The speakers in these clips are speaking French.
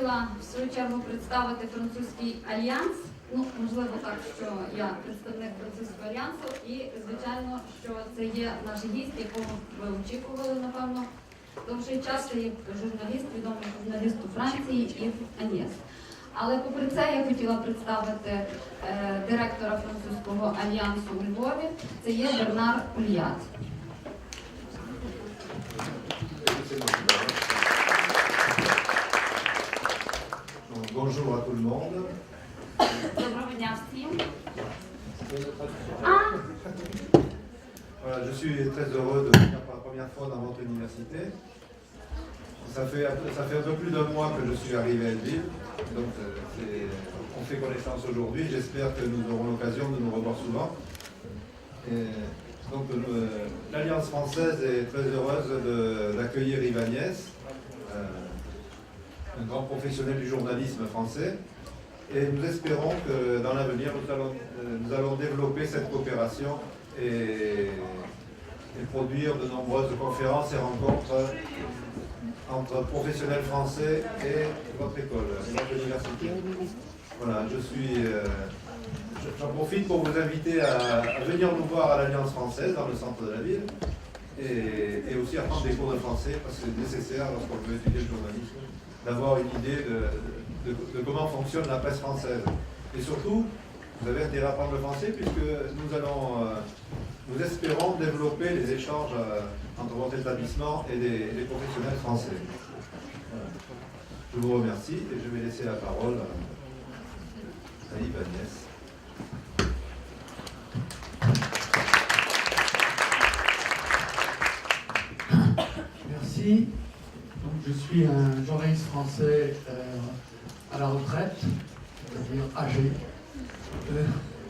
хотіла в свою чергу представити французький альянс. Ну, можливо, так, що я представник французького альянсу, і, звичайно, що це є наш гість, якого ви очікували, напевно, довший час. Це є журналіст, відомий журналіст у Франції Ів Аньєс. Але попри це я хотіла представити директора французького альянсу у Львові. Це є Бернар Ульят. Bonjour à tout le monde. Доброго дня всім. Voilà, je suis très heureux de venir pour la première fois dans votre université. Ça fait un peu plus d'un mois que je suis arrivé à Lille, donc on fait connaissance aujourd'hui. J'espère que nous aurons l'occasion de nous revoir souvent. Et donc l'Alliance française est très heureuse d'accueillir Yves Agnès, un grand professionnel du journalisme français. Et nous espérons que dans l'avenir, nous allons développer cette coopération et produire de nombreuses conférences et rencontres entre professionnels français et votre école, votre université. Voilà, j'en profite pour vous inviter à venir nous voir à l'Alliance française dans le centre de la ville et aussi à prendre des cours de français parce que c'est nécessaire lorsqu'on veut étudier le journalisme d'avoir une idée de comment fonctionne la presse française. Et surtout, vous avez intérêt à apprendre le français puisque nous espérons développer les échanges entre votre établissement et les professionnels français. Voilà. Je vous remercie et je vais laisser la parole à Yves Agnès. Merci. Donc, je suis un journaliste français à la retraite, c'est-à-dire âgé,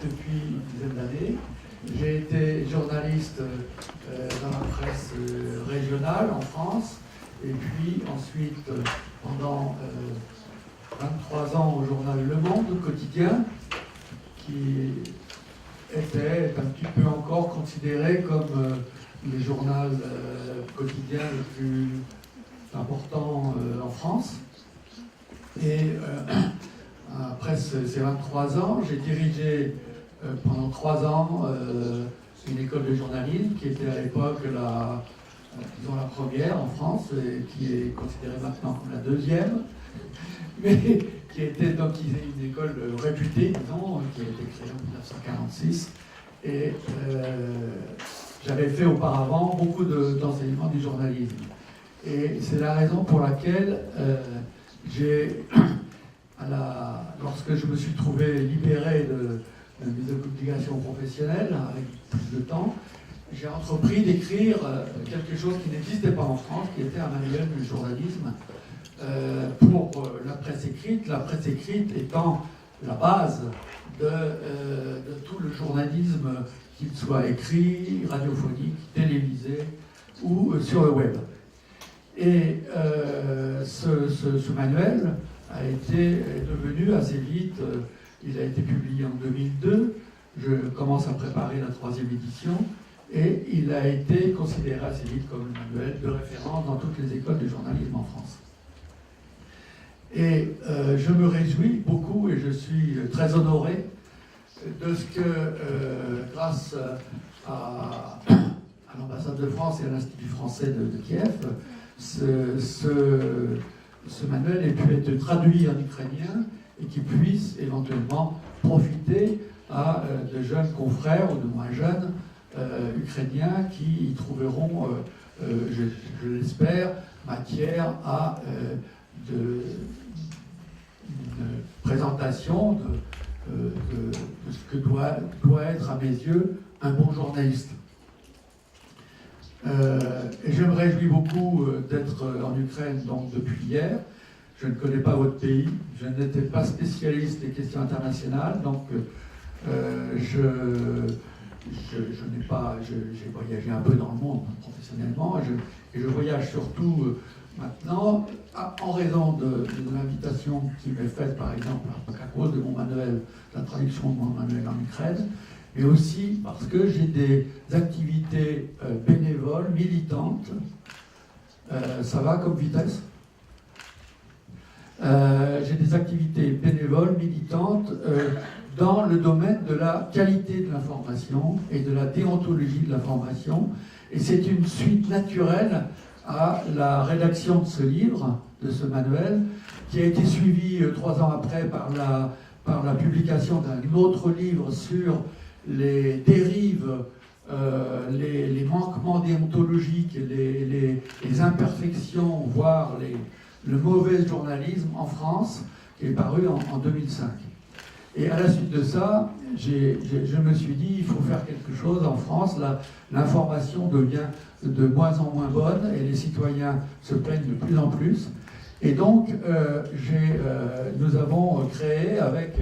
depuis une dizaine d'années. J'ai été journaliste dans la presse régionale en France, et puis ensuite pendant 23 ans au journal Le Monde quotidien, qui était un petit peu encore considéré comme le journal quotidien le plus important en France. Et après ces 23 ans, j'ai dirigé pendant 3 ans une école de journalisme qui était à l'époque la première en France et qui est considérée maintenant comme la deuxième, mais qui était donc une école réputée, disons, qui a été créée en 1946. Et j'avais fait auparavant beaucoup d'enseignement du journalisme. Et c'est la raison pour laquelle lorsque je me suis trouvé libéré de mes obligations professionnelles, avec plus de temps, j'ai entrepris d'écrire quelque chose qui n'existait pas en France, qui était un manuel du journalisme pour la presse écrite étant la base de tout le journalisme, qu'il soit écrit, radiophonique, télévisé ou sur le web. Et ce manuel est devenu assez vite, il a été publié en 2002, je commence à préparer la 3e édition, et il a été considéré assez vite comme le manuel de référence dans toutes les écoles de journalisme en France. Et je me réjouis beaucoup et je suis très honoré de ce que, grâce à l'ambassade de France et à l'Institut français de Kiev, ce manuel ait pu être traduit en ukrainien et qui puisse éventuellement profiter à de jeunes confrères ou de moins jeunes ukrainiens qui y trouveront, je l'espère, matière à une présentation de ce que doit être à mes yeux un bon journaliste. Et je me réjouis beaucoup d'être en Ukraine donc depuis hier. Je ne connais pas votre pays, je n'étais pas spécialiste des questions internationales, donc j'ai voyagé un peu dans le monde professionnellement, et je voyage surtout maintenant en raison de l'invitation qui m'est faite par exemple à cause de mon manuel, la traduction de mon manuel en Ukraine, mais aussi parce que j'ai des activités bénévoles, militantes. Ça va comme vitesse activités bénévoles, militantes, dans le domaine de la qualité de l'information et de la déontologie de l'information. Et c'est une suite naturelle à la rédaction de ce livre, de ce manuel, qui a été suivi 3 ans après par la publication d'un autre livre sur les dérives, les manquements déontologiques, les imperfections, voire le mauvais journalisme en France, qui est paru en 2005. Et à la suite de ça, je me suis dit, il faut faire quelque chose en France. L'information devient de moins en moins bonne et les citoyens se plaignent de plus en plus. Et donc, nous avons créé avec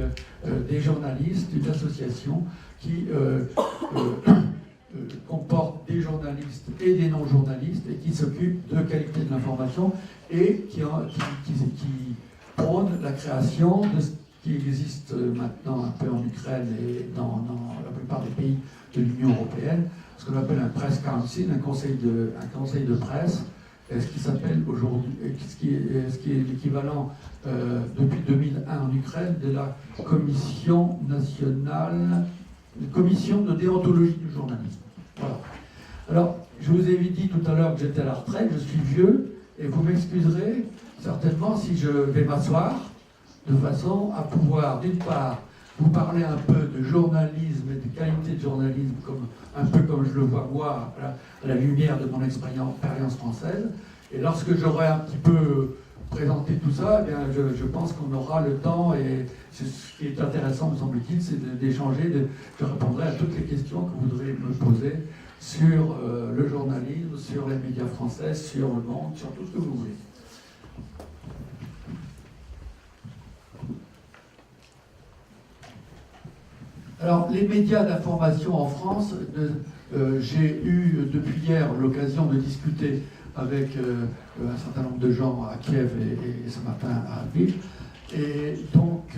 des journalistes une association qui comporte des journalistes et des non-journalistes et qui s'occupe de qualité de l'information et qui prône la création de ce qui existe maintenant un peu en Ukraine et dans la plupart des pays de l'Union européenne, ce qu'on appelle un press council, un conseil de presse, ce qui s'appelle aujourd'hui, ce qui est l'équivalent depuis 2001 en Ukraine de la Commission nationale, Commission de déontologie du journalisme. Voilà. Alors, je vous ai dit tout à l'heure que j'étais à la retraite, je suis vieux, et vous m'excuserez certainement si je vais m'asseoir, de façon à pouvoir, d'une part, vous parler un peu de journalisme et de qualité de journalisme, un peu comme je le vois moi, à la lumière de mon expérience française. Et lorsque j'aurai un petit peu présenté tout ça, eh bien, je pense qu'on aura le temps, et ce qui est intéressant, me semble-t-il, c'est d'échanger, je répondrai à toutes les questions que vous voudrez me poser sur le journalisme, sur les médias français, sur le monde, sur tout ce que vous voulez. Alors, les médias d'information en France, j'ai eu depuis hier l'occasion de discuter avec un certain nombre de gens à Kiev et ce matin à Lviv. Et donc,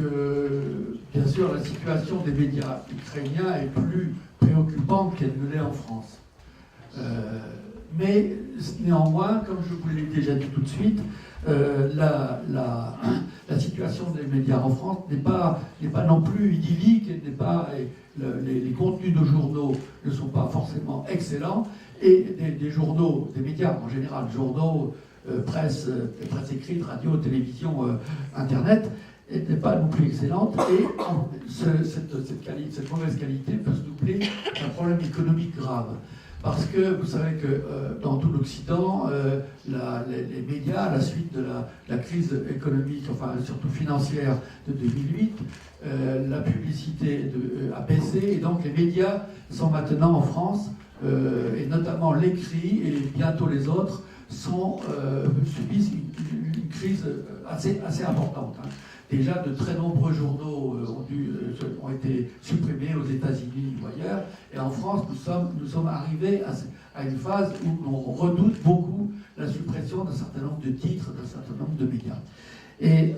bien sûr, la situation des médias ukrainiens est plus préoccupante qu'elle ne l'est en France. Mais néanmoins, comme je vous l'ai déjà dit tout de suite, la situation des médias en France n'est pas non plus idyllique, les contenus de journaux ne sont pas forcément excellents, et des journaux, des médias en général, journaux, presse écrite, radio, télévision, internet, n'est pas non plus excellente, et cette mauvaise qualité peut se doubler d'un problème économique grave. Parce que vous savez que dans tout l'Occident, les médias, à la suite de la crise économique, enfin surtout financière de 2008, la publicité a baissé, et donc les médias sont maintenant en France, et notamment l'écrit et bientôt les autres, subissent une crise assez importante. Hein. Déjà, de très nombreux journaux ont été supprimés aux États-Unis ou ailleurs. Et en France, nous sommes arrivés à une phase où on redoute beaucoup la suppression d'un certain nombre de titres, d'un certain nombre de médias. Et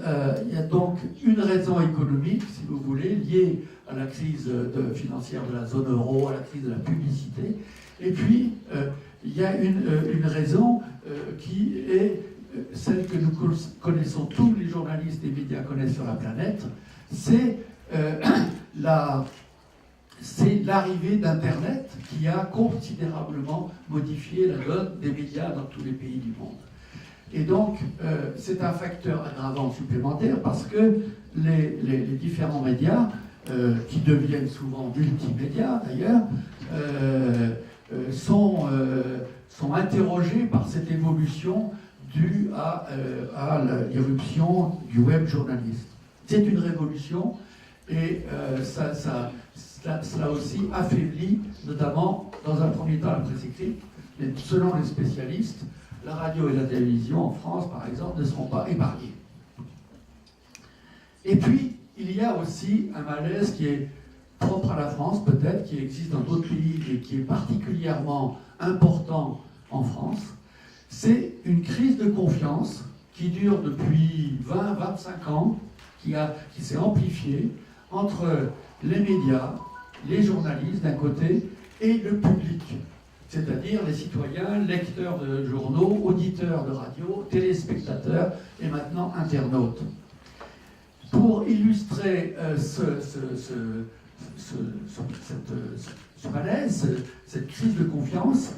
il y a donc une raison économique, si vous voulez, liée à la crise financière de la zone euro, à la crise de la publicité. Et puis, il y a une raison qui est celle que nous connaissons, tous les journalistes et médias connaissent sur la planète, c'est l'arrivée d'Internet qui a considérablement modifié la donne des médias dans tous les pays du monde. Et donc, c'est un facteur aggravant supplémentaire parce que les différents médias, qui deviennent souvent multimédias d'ailleurs, sont interrogés par cette évolution due à l'irruption du web journalisme. C'est une révolution et cela aussi affaiblit, notamment dans un premier temps, la presse écrite. Mais selon les spécialistes, la radio et la télévision en France, par exemple, ne seront pas épargnées. Et puis, il y a aussi un malaise qui est propre à la France, peut-être, qui existe dans d'autres pays et qui est particulièrement important en France. C'est une crise de confiance qui dure depuis 20-25 ans, qui s'est amplifiée entre les médias, les journalistes d'un côté, et le public, c'est-à-dire les citoyens, lecteurs de journaux, auditeurs de radio, téléspectateurs et maintenant internautes. pour illustrer ce malaise, cette crise de confiance,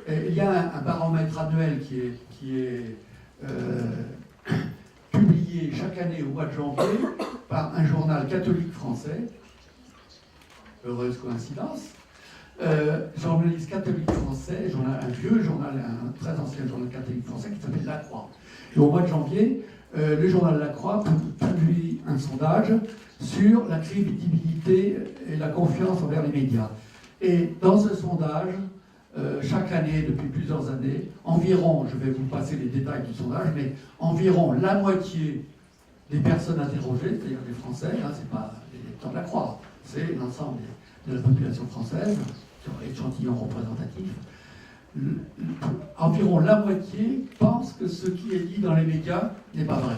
il y a un baromètre annuel qui est publié chaque année au mois de janvier par un journal catholique français. Heureuse coïncidence. Journaliste catholique français, un vieux journal, un très ancien journal catholique français qui s'appelle La Croix. Et au mois de janvier, le journal La Croix publie un sondage sur la crédibilité et la confiance envers les médias. Et dans ce sondage, chaque année, depuis plusieurs années, environ, je vais vous passer les détails du sondage, mais environ la moitié des personnes interrogées, c'est-à-dire les Français, hein, c'est pas les lecteurs de La Croix, c'est l'ensemble de la population française, sur l'échantillon représentatif, environ la moitié pense que ce qui est dit dans les médias n'est pas vrai.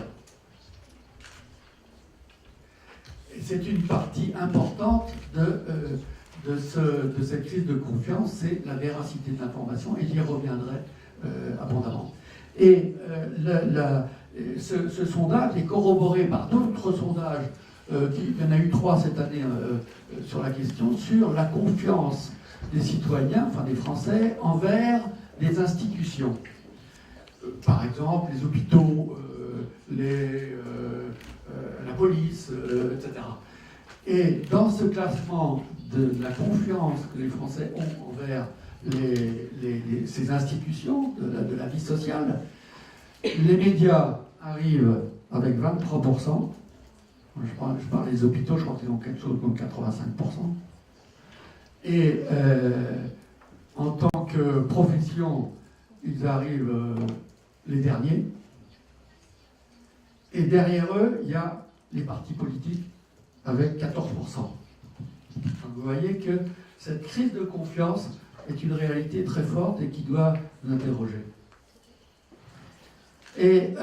Et c'est une partie importante de cette crise de confiance, c'est la véracité de l'information, et j'y reviendrai abondamment. Et ce sondage est corroboré par d'autres sondages, il y en a eu 3 cette année sur la question, sur la confiance des citoyens, enfin des Français, envers les institutions. Par exemple, les hôpitaux, la police, etc. Et dans ce classement de la confiance que les Français ont envers ces institutions de la vie sociale, les médias arrivent avec 23%. Je parle des hôpitaux, je crois qu'ils ont quelque chose comme 85%. Et en tant que profession, ils arrivent les derniers. Et derrière eux, il y a les partis politiques avec 14%. Donc vous voyez que cette crise de confiance est une réalité très forte et qui doit nous interroger. Et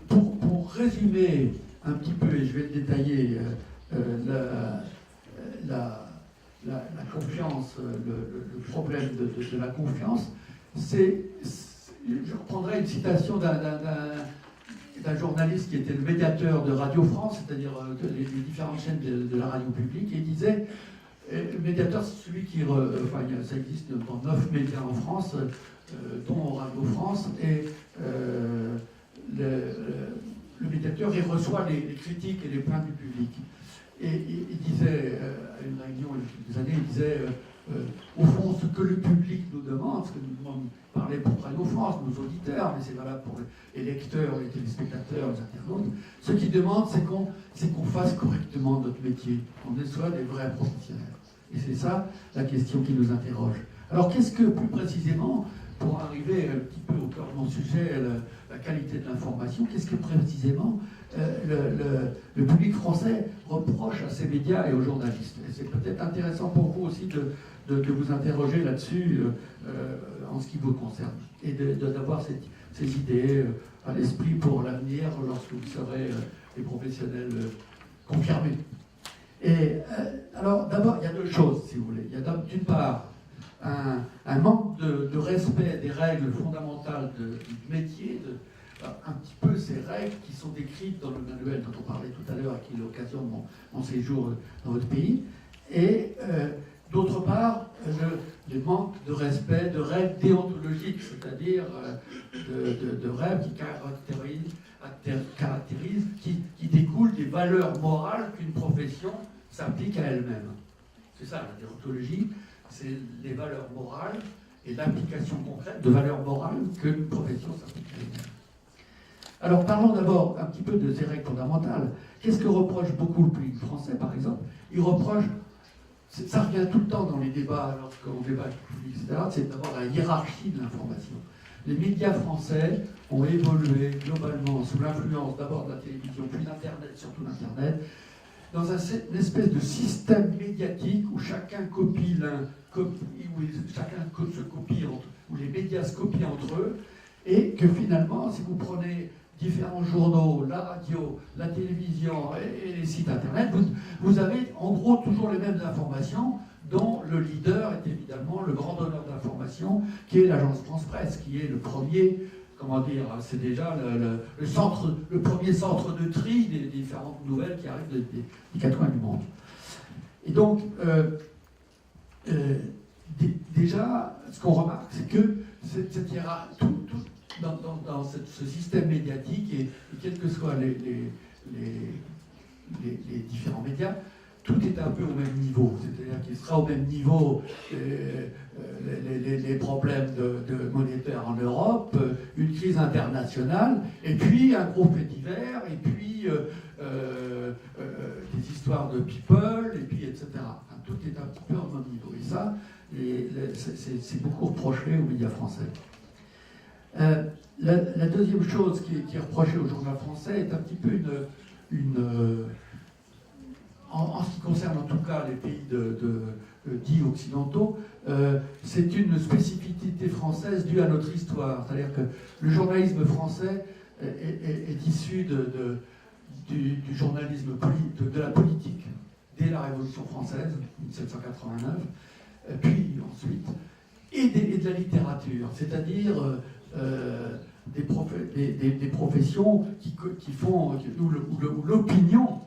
pour résumer un petit peu, et je vais le détailler, la confiance, le problème de la confiance, je reprendrai une citation d'un journaliste qui était le médiateur de Radio France, c'est-à-dire les différentes chaînes de la radio publique, et il disait, le médiateur, c'est celui qui, ça existe dans 9 médias en France, dont Radio France, et le médiateur, il reçoit les critiques et les plaintes du public. Et il disait, à une réunion il y a quelques années, il disait, au fond, ce que le public nous demande, ce que nous demandons, parler pour Radio France, nos auditeurs, mais c'est valable pour les lecteurs, les téléspectateurs, les internautes, ce qu'ils demandent, c'est qu'on fasse correctement notre métier, qu'on soit des vrais professionnels. Et c'est ça la question qui nous interroge. Alors qu'est-ce que, plus précisément, pour arriver un petit peu au cœur de mon sujet, la qualité de l'information, qu'est-ce que précisément le public français reproche à ces médias et aux journalistes? Et c'est peut-être intéressant pour vous aussi de vous interroger là-dessus en ce qui vous concerne, et d'avoir ces idées à l'esprit pour l'avenir lorsque vous serez des professionnels confirmés. Et alors d'abord, il y a 2 choses, si vous voulez. Il y a d'une part un manque de respect des règles fondamentales du métier, un petit peu ces règles qui sont décrites dans le manuel dont on parlait tout à l'heure, qui est l'occasion de mon séjour dans votre pays, et d'autre part, le manque de respect de règles déontologiques, c'est-à-dire de règles qui caractérisent, qui découlent des valeurs morales qu'une profession s'applique à elle-même. C'est ça, la déontologie, c'est les valeurs morales et l'application concrète de valeurs morales qu'une profession s'applique à elle-même. Alors parlons d'abord un petit peu de ces règles fondamentales. Qu'est-ce que reproche beaucoup le public français, par exemple? Il reproche, ça revient tout le temps dans les débats, lorsqu'on débat avec le public, etc., c'est d'abord la hiérarchie de l'information. Les médias français ont évolué globalement sous l'influence d'abord de la télévision, puis d'Internet, surtout d'Internet, dans une espèce de système médiatique où chacun copie se copie, où les médias se copient entre eux, et que finalement, si vous prenez différents journaux, la radio, la télévision et les sites internet, vous avez en gros toujours les mêmes informations, dont le leader est évidemment le grand donneur d'informations, qui est l'agence France Presse, qui est le premier, comment dire, c'est déjà le premier centre de tri des différentes nouvelles qui arrivent des quatre coins du monde. Et donc, déjà, ce qu'on remarque, c'est que dans ce système médiatique, et quels que soient les différents médias, tout est un peu au même niveau. C'est-à-dire qu'il sera au même niveau les problèmes monétaires en Europe, une crise internationale, et puis un gros fait divers, et puis des histoires de people, et puis etc. Enfin, tout est un petit peu au même niveau. Et ça, c'est beaucoup reproché aux médias français. La deuxième chose qui est reprochée au journal français est un petit peu en ce qui concerne en tout cas les pays dits occidentaux, c'est une spécificité française due à notre histoire. C'est-à-dire que le journalisme français est issu du journalisme de la politique dès la Révolution française, 1789, puis ensuite, et de la littérature, c'est-à-dire des professions qui font, où l'opinion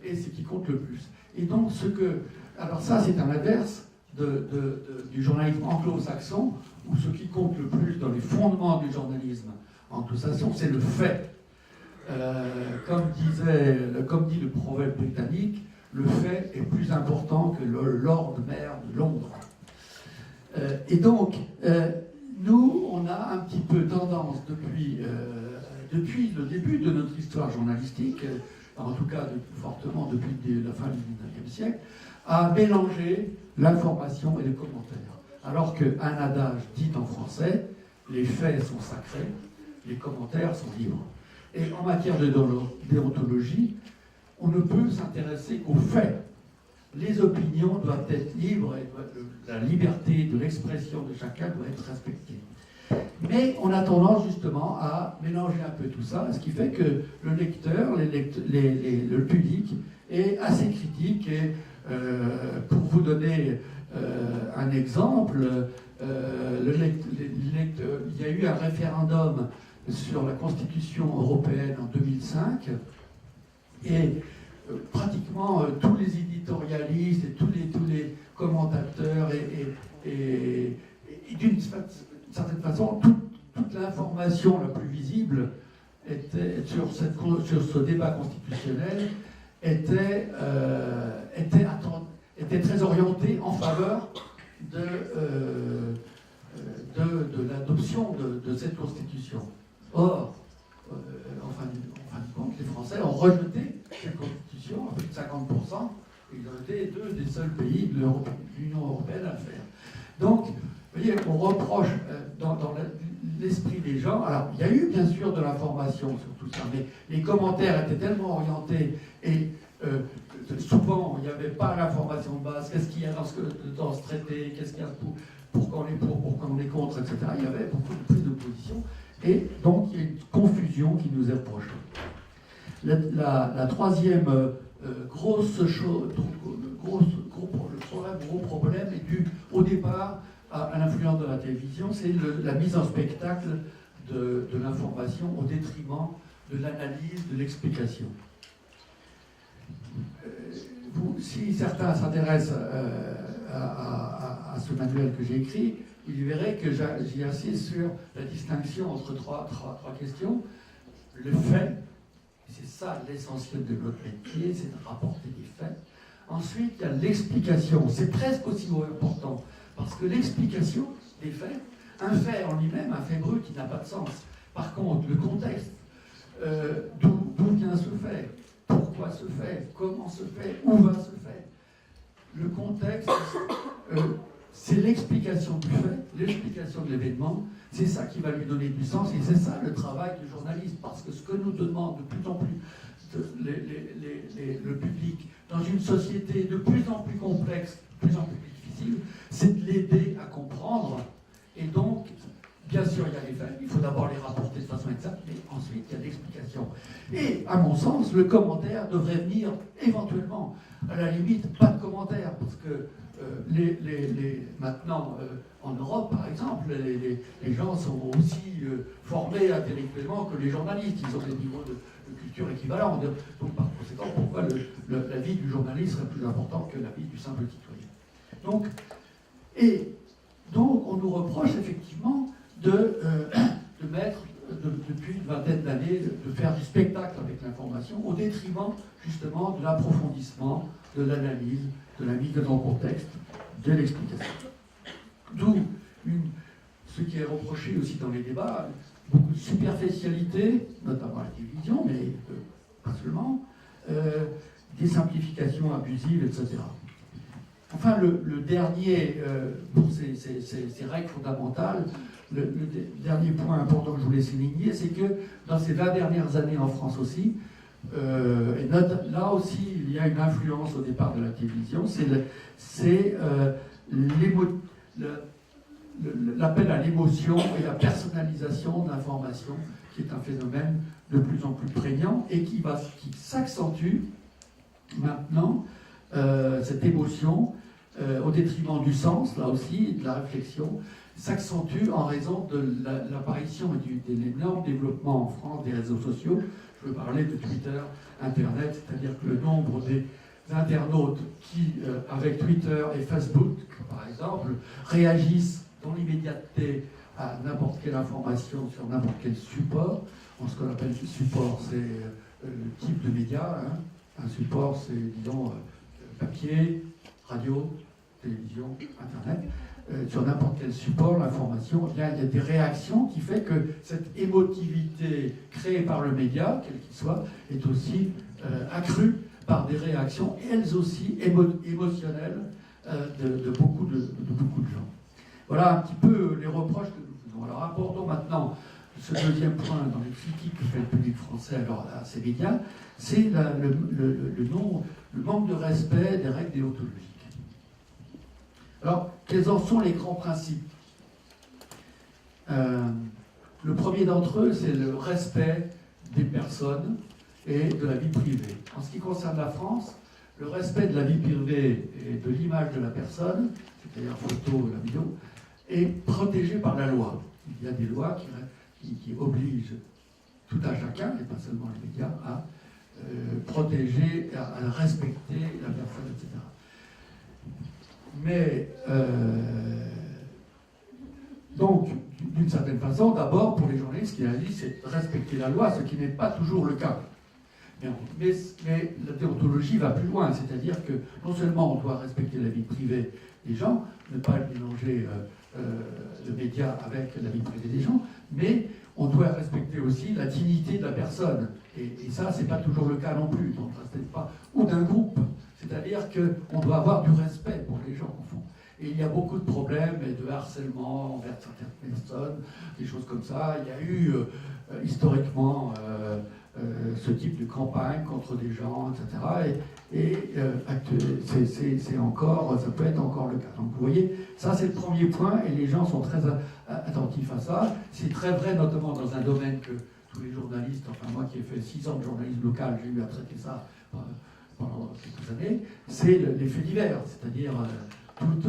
est ce qui compte le plus. Et donc, alors ça, c'est un inverse du journalisme anglo-saxon, où ce qui compte le plus dans les fondements du journalisme anglo-saxon, c'est le fait. Comme dit le proverbe britannique, le fait est plus important que le Lord Mayor de Londres. Et donc, nous, on a un petit peu tendance depuis le début de notre histoire journalistique, en tout cas fortement depuis la fin du XIXe siècle, à mélanger l'information et le commentaire. Alors qu'un adage dit en français, les faits sont sacrés, les commentaires sont libres. Et en matière de déontologie, on ne peut s'intéresser qu'aux faits. Les opinions doivent être libres et la liberté de l'expression de chacun doit être respectée. Mais on a tendance justement à mélanger un peu tout ça, ce qui fait que le lecteur, le public est assez critique. Et pour vous donner un exemple, il y a eu un référendum sur la Constitution européenne en 2005, et pratiquement tous les éditorialistes et tous les commentateurs et d'une certaine façon, toute l'information la plus visible sur ce débat constitutionnel était très orientée en faveur de l'adoption de cette constitution. Or, en fin de compte, les Français ont rejeté cette constitution à plus de 50%, et ils ont été deux des seuls pays de l'Union européenne à le faire. Donc, vous voyez, on reproche dans l'esprit des gens. Alors, il y a eu bien sûr de l'information sur tout ça, mais les commentaires étaient tellement orientés et souvent il n'y avait pas l'information de base. Qu'est-ce qu'il y a dans ce traité? Qu'est-ce qu'il y a pourquoi on est pour, pourquoi on est contre, etc. Il y avait beaucoup de prises de position et donc il y a une confusion qui nous est reprochée. La troisième gros problème est dû au départ à l'influence de la télévision, c'est la mise en spectacle de l'information au détriment de l'analyse, de l'explication. Si certains s'intéressent à ce manuel que j'ai écrit, ils verraient que j'y insiste sur la distinction entre trois questions. Le fait, c'est ça l'essentiel de notre métier, c'est de rapporter des faits. Ensuite, il y a l'explication, c'est presque aussi important. Parce que l'explication des faits, un fait en lui-même, un fait brut, qui n'a pas de sens. Par contre, le contexte, d'où vient ce fait, pourquoi ce fait, comment ce fait, où va ce fait. Le contexte, c'est l'explication du fait, l'explication de l'événement, c'est ça qui va lui donner du sens, et c'est ça le travail du journaliste. Parce que ce que nous demande de plus en plus le public, dans une société de plus en plus complexe, de plus en plus difficile, c'est de l'aider à comprendre. Et donc, bien sûr, il y a les faits, il faut d'abord les rapporter de façon exacte, mais ensuite, il y a l'explication. Et, à mon sens, le commentaire devrait venir éventuellement, à la limite, pas de commentaire, parce que maintenant, en Europe, par exemple, les gens sont aussi formés intellectuellement que les journalistes. Ils ont des niveaux de culture équivalents. Donc, par conséquent, pourquoi la vie du journaliste serait plus importante que la vie du simple citoyen? Donc, on nous reproche effectivement de mettre, depuis une vingtaine d'années, de faire du spectacle avec l'information au détriment justement de l'approfondissement, de l'analyse, de la mise en contexte, de l'explication. D'où ce qui est reproché aussi dans les débats, beaucoup de superficialité, notamment à la télévision, mais pas seulement, des simplifications abusives, etc. Enfin, le dernier, pour ces règles fondamentales, le dernier point important que je voulais souligner, c'est que dans ces 20 dernières années en France aussi, là aussi, il y a une influence au départ de la télévision, c'est l'appel à l'émotion et la personnalisation de l'information, qui est un phénomène de plus en plus prégnant et qui s'accentue maintenant, cette émotion, au détriment du sens, là aussi, de la réflexion, s'accentue en raison de l'apparition et de l'énorme développement en France des réseaux sociaux. Je veux parler de Twitter, Internet, c'est-à-dire que le nombre des internautes qui, avec Twitter et Facebook, par exemple, réagissent dans l'immédiateté à n'importe quelle information sur n'importe quel support. Ce qu'on appelle le support, c'est le type de média. Un support, c'est, disons, papier, radio, télévision, Internet. Sur n'importe quel support, l'information, il y a des réactions qui font que cette émotivité créée par le média, quel qu'il soit, est aussi accrue par des réactions, elles aussi émotionnelles, de beaucoup de gens. Voilà un petit peu les reproches que nous faisons. Alors abordons maintenant ce deuxième point dans les critiques que fait le public français à ces médias, c'est le manque de respect des règles déontologiques. Alors, quels en sont les grands principes? Le premier d'entre eux, c'est le respect des personnes et de la vie privée. En ce qui concerne la France, le respect de la vie privée et de l'image de la personne, c'est-à-dire photo, la vidéo, est protégé par la loi. Il y a des lois qui obligent tout un chacun, et pas seulement les médias, à protéger, à respecter la personne, etc. Mais, donc, d'une certaine façon, d'abord, pour les journalistes, ce qu'il a dit, c'est respecter la loi, ce qui n'est pas toujours le cas. Mais la déontologie va plus loin, c'est-à-dire que non seulement on doit respecter la vie privée des gens, ne pas mélanger le média avec la vie privée des gens, mais on doit respecter aussi la dignité de la personne. Et ça, c'est pas toujours le cas non plus, donc pas, ou d'un groupe. C'est-à-dire qu'on doit avoir du respect pour les gens, au fond. Et il y a beaucoup de problèmes et de harcèlement envers certaines personnes, des choses comme ça. Il y a eu historiquement ce type de campagne contre des gens, etc. Et c'est encore, ça peut être encore le cas. Donc vous voyez, ça c'est le premier point, et les gens sont très attentifs à ça. C'est très vrai, notamment dans un domaine que tous les journalistes, enfin moi qui ai fait 6 ans de journalisme local, j'ai eu à traiter ça pendant quelques années, c'est les faits divers, c'est-à-dire toutes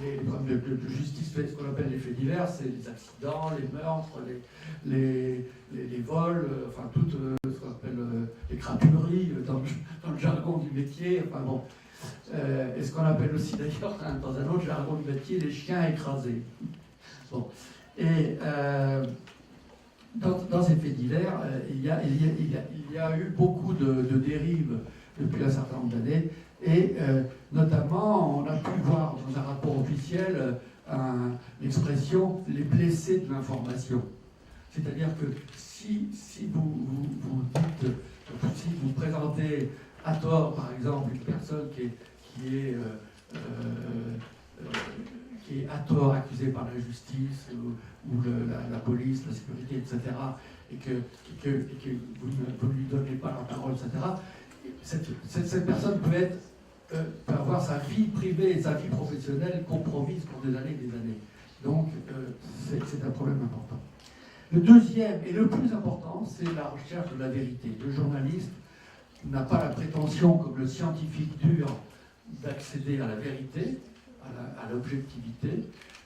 les problèmes de justice, ce qu'on appelle les faits divers, c'est les accidents, les meurtres, les vols, enfin toutes ce qu'on appelle les crapuleries dans le jargon du métier, enfin bon, et ce qu'on appelle aussi d'ailleurs dans un autre jargon du métier, les chiens écrasés. Bon. Et dans ces faits divers, il y a eu beaucoup de dérives depuis un certain nombre d'années, et notamment on a pu voir dans un rapport officiel l'expression « les blessés de l'information ». C'est-à-dire que si vous dites, si vous présentez à tort, par exemple, une personne qui est à tort accusée par la justice ou la police, la sécurité, etc., et que vous ne lui donnez pas la parole, etc., cette personne peut avoir sa vie privée et sa vie professionnelle compromises pour des années et des années. Donc, c'est un problème important. Le deuxième et le plus important, c'est la recherche de la vérité. Le journaliste n'a pas la prétention, comme le scientifique dur, d'accéder à la vérité, à l'objectivité,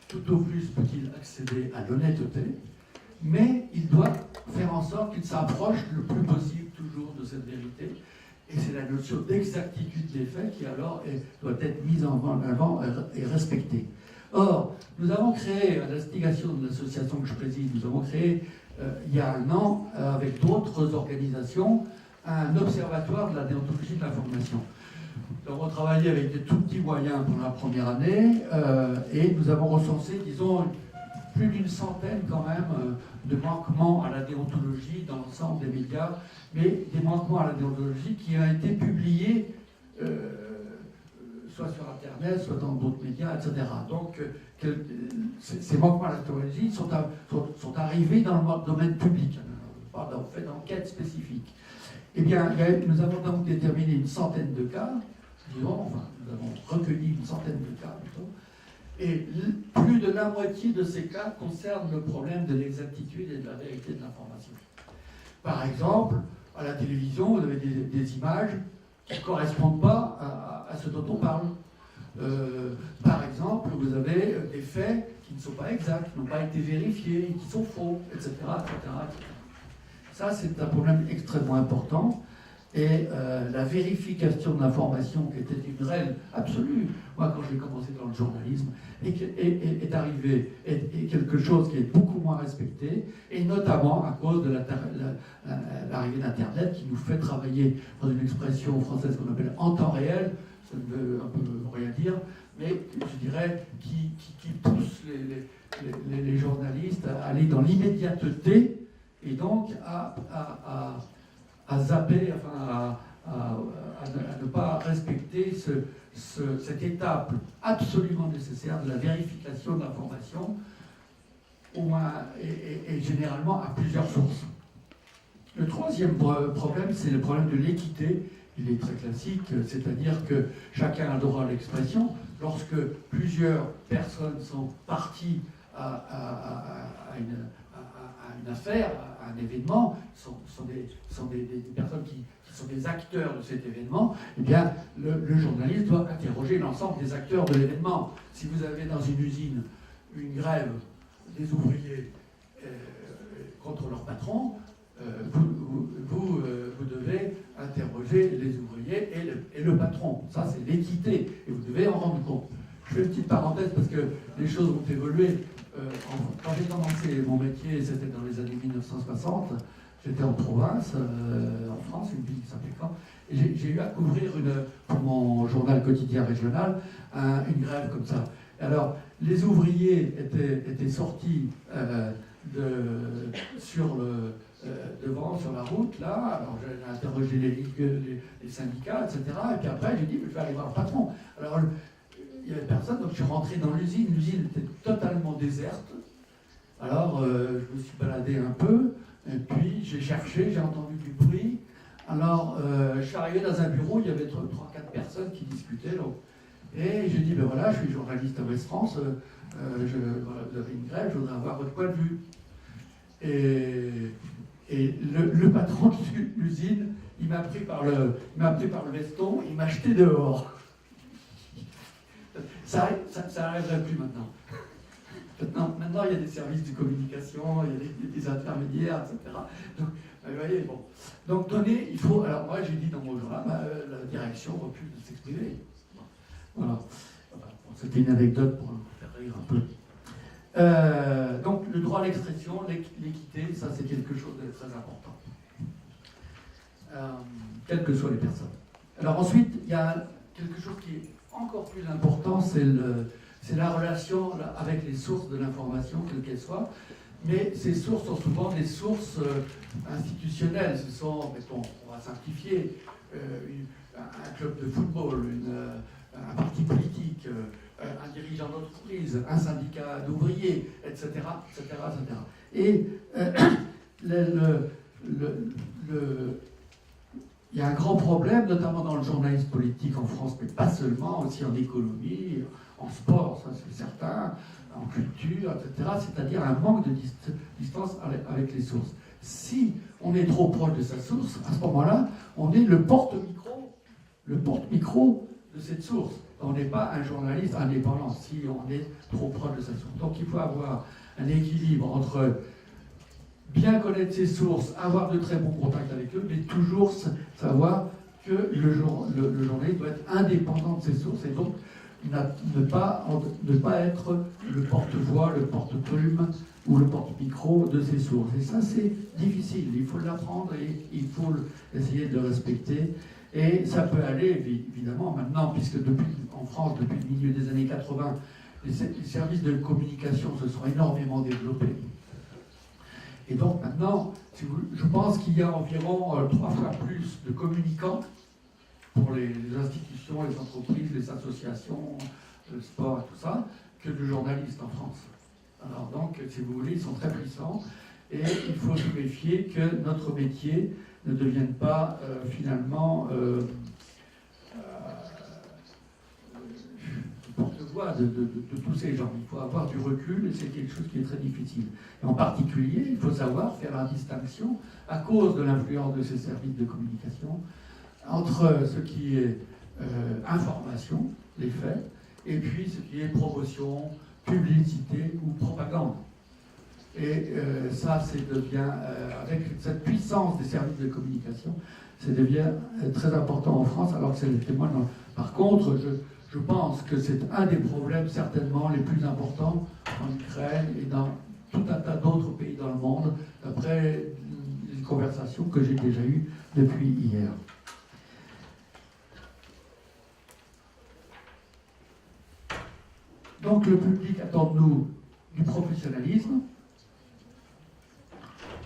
tout au plus peut-il accéder à l'honnêteté, mais il doit faire en sorte qu'il s'approche le plus possible toujours de cette vérité. Et c'est la notion d'exactitude des faits qui alors doit être mise en avant et respectée. Or, nous avons créé, à l'instigation de l'association que je préside, nous avons créé il y a un an, avec d'autres organisations, un observatoire de la déontologie de l'information. Nous avons travaillé avec des tout petits moyens pour la première année et nous avons recensé, disons, plus d'une centaine quand même de manquements à la déontologie dans l'ensemble des médias, mais des manquements à la déontologie qui ont été publiés soit sur Internet, soit dans d'autres médias, etc. Donc, ces manquements à la déontologie sont arrivés dans le domaine public, pas dans fait d'enquête spécifique. Eh bien, nous avons donc déterminé une centaine de cas, disons, enfin, nous avons recueilli une centaine de cas plutôt, et plus de la moitié de ces cas concernent le problème de l'exactitude et de la vérité de l'information. Par exemple, à la télévision, vous avez des images qui ne correspondent pas à ce dont on parle. Par exemple, vous avez des faits qui ne sont pas exacts, qui n'ont pas été vérifiés, qui sont faux, etc. etc. Ça, c'est un problème extrêmement important. Et la vérification de l'information, qui était une règle absolue, moi, quand j'ai commencé dans le journalisme, est arrivé, est quelque chose qui est beaucoup moins respecté, et notamment à cause de l'arrivée d'Internet, qui nous fait travailler dans une expression française qu'on appelle en temps réel, ça ne veut un peu rien dire, mais je dirais qui pousse les journalistes à aller dans l'immédiateté, et donc à zapper, enfin à ne pas respecter cette étape absolument nécessaire de la vérification de l'information, au moins, et généralement à plusieurs sources. Le troisième problème, c'est le problème de l'équité. Il est très classique, c'est-à-dire que chacun a le droit à l'expression. Lorsque plusieurs personnes sont parties à une affaire, à un événement, sont des personnes qui sont des acteurs de cet événement, eh bien, le journaliste doit interroger l'ensemble des acteurs de l'événement. Si vous avez dans une usine une grève des ouvriers contre leur patron, vous devez interroger les ouvriers et le patron. Ça, c'est l'équité, et vous devez en rendre compte. Je fais une petite parenthèse parce que les choses ont évolué. Quand j'ai commencé mon métier, c'était dans les années 1960, j'étais en province, en France, une ville qui s'appelait Caen, et j'ai eu à couvrir pour mon journal quotidien régional une grève comme ça. Alors, les ouvriers étaient sortis devant, sur la route, là. Alors, j'ai interrogé les syndicats, etc. Et puis après, j'ai dit, je vais aller voir le patron. Alors, il n'y avait personne, donc je suis rentré dans l'usine. L'usine était totalement déserte. Alors, je me suis baladé un peu, et puis j'ai cherché, j'ai entendu du bruit. Alors, je suis arrivé dans un bureau, il y avait 3-4 personnes qui discutaient. Donc, et j'ai dit, ben voilà, je suis journaliste à Ouest France, voilà, vous avez une grève, je voudrais avoir votre point de vue. Et le patron de l'usine, il m'a pris par le veston, il m'a jeté dehors. Ça n'arriverait plus maintenant. Maintenant, il y a des services de communication, il y a des intermédiaires, etc. Donc, vous voyez, bon. Donc, donner, il faut... Alors, moi, j'ai dit dans mon journal, la direction refuse de s'exprimer. Voilà. C'était une anecdote pour faire rire un peu. Donc, le droit à l'expression, l'équité, ça, c'est quelque chose de très important. Quelles que soient les personnes. Alors, ensuite, il y a quelque chose qui est encore plus important, c'est la relation avec les sources de l'information, quelles qu'elles soient. Mais ces sources sont souvent des sources institutionnelles. Ce sont, mettons, on va simplifier, un club de football, un parti politique, un dirigeant d'entreprise, un syndicat d'ouvriers, etc., etc., etc. Et il y a un grand problème, notamment dans le journalisme politique en France, mais pas seulement, aussi en économie, en sport, ça c'est certain, en culture, etc. C'est-à-dire un manque de distance avec les sources. Si on est trop proche de sa source, à ce moment-là, on est le porte-micro de cette source. On n'est pas un journaliste indépendant si on est trop proche de sa source. Donc il faut avoir un équilibre entre bien connaître ses sources, avoir de très bons contacts avec eux, mais toujours savoir que le journaliste doit être indépendant de ses sources et donc ne pas être le porte-voix, le porte-plume ou le porte-micro de ses sources. Et ça, c'est difficile. Il faut l'apprendre et il faut essayer de le respecter. Et ça peut aller, évidemment, maintenant, puisque en France, depuis le milieu des années 80, les services de communication se sont énormément développés. Et donc maintenant, je pense qu'il y a environ 3 fois plus de communicants pour les institutions, les entreprises, les associations, le sport et tout ça, que de journalistes en France. Alors donc, si vous voulez, ils sont très puissants et il faut se méfier que notre métier ne devienne pas finalement porte-voix de tous ces gens. Il faut avoir du recul et c'est quelque chose qui est très difficile. Et en particulier, il faut savoir faire la distinction, à cause de l'influence de ces services de communication, entre ce qui est information, les faits, et puis ce qui est promotion, publicité ou propagande. Et ça devient, avec cette puissance des services de communication, ça devient très important en France, alors que c'est le témoin. Par contre, je pense que c'est un des problèmes certainement les plus importants en Ukraine et dans tout un tas d'autres pays dans le monde, d'après les conversations que j'ai déjà eues depuis hier. Donc le public attend de nous du professionnalisme.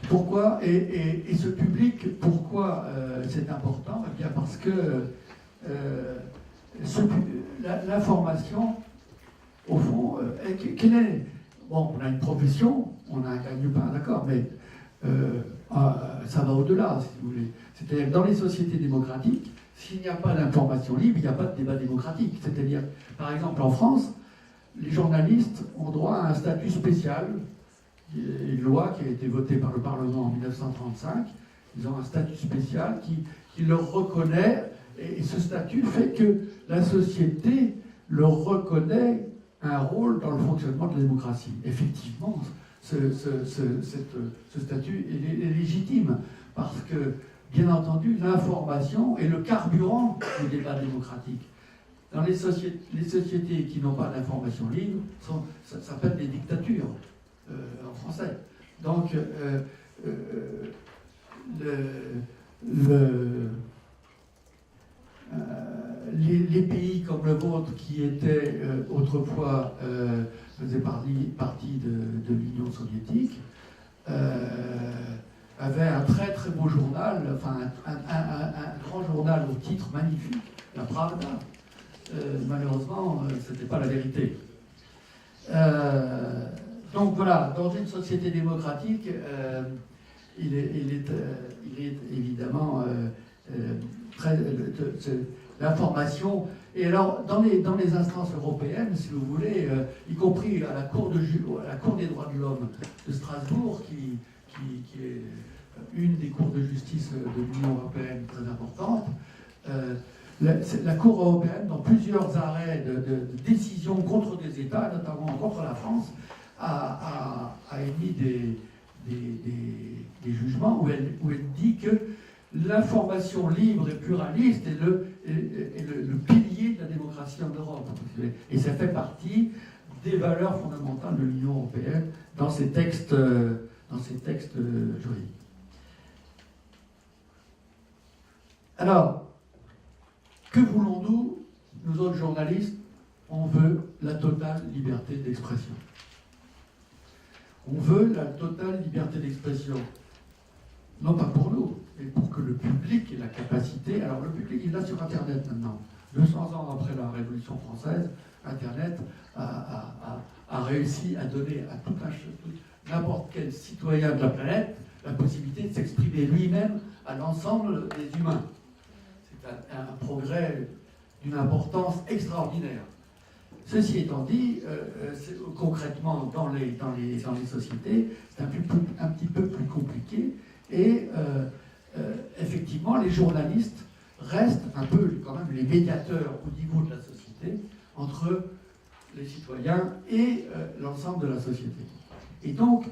Pourquoi et ce public, pourquoi c'est important? Eh bien parce que l'information, au fond, quelle est... Bon, on a une profession, on a un gagne-pain, d'accord, mais ça va au-delà, si vous voulez. C'est-à-dire que dans les sociétés démocratiques, s'il n'y a pas d'information libre, il n'y a pas de débat démocratique. C'est-à-dire, par exemple, en France, les journalistes ont droit à un statut spécial, une loi qui a été votée par le Parlement en 1935. Ils ont un statut spécial qui leur reconnaît, et ce statut fait que la société leur reconnaît un rôle dans le fonctionnement de la démocratie. Effectivement, ce statut est légitime, parce que, bien entendu, l'information est le carburant du débat démocratique. Dans les sociétés qui n'ont pas d'information libre, ça s'appelle des dictatures, en français. Donc, les pays comme le vôtre, qui étaient autrefois, faisaient partie de l'Union soviétique, avaient un très très beau journal, enfin un grand journal au titre magnifique, la Pravda. Malheureusement, ce n'était pas la vérité. Donc voilà, dans une société démocratique, il est évidemment l'information. Et alors, dans les instances européennes, si vous voulez, y compris à la Cour des droits de l'homme de Strasbourg, qui est une des cours de justice de l'Union européenne très importante, la Cour européenne, dans plusieurs arrêts de décisions contre des États, notamment contre la France, a émis des jugements où elle dit que l'information libre et pluraliste est le pilier de la démocratie en Europe. Et ça fait partie des valeurs fondamentales de l'Union européenne dans ces textes juridiques. Alors, que voulons-nous, nous autres journalistes? On veut la totale liberté d'expression. On veut la totale liberté d'expression. Non pas pour nous, mais pour que le public ait la capacité... Alors le public, il est là sur Internet maintenant. 200 ans après la Révolution française, Internet a réussi à donner à n'importe quel citoyen de la planète la possibilité de s'exprimer lui-même à l'ensemble des humains. C'est un progrès d'une importance extraordinaire. Ceci étant dit, concrètement, dans les sociétés, c'est un petit peu plus compliqué. Et effectivement, les journalistes restent un peu quand même les médiateurs au niveau de la société entre les citoyens et l'ensemble de la société. Et donc,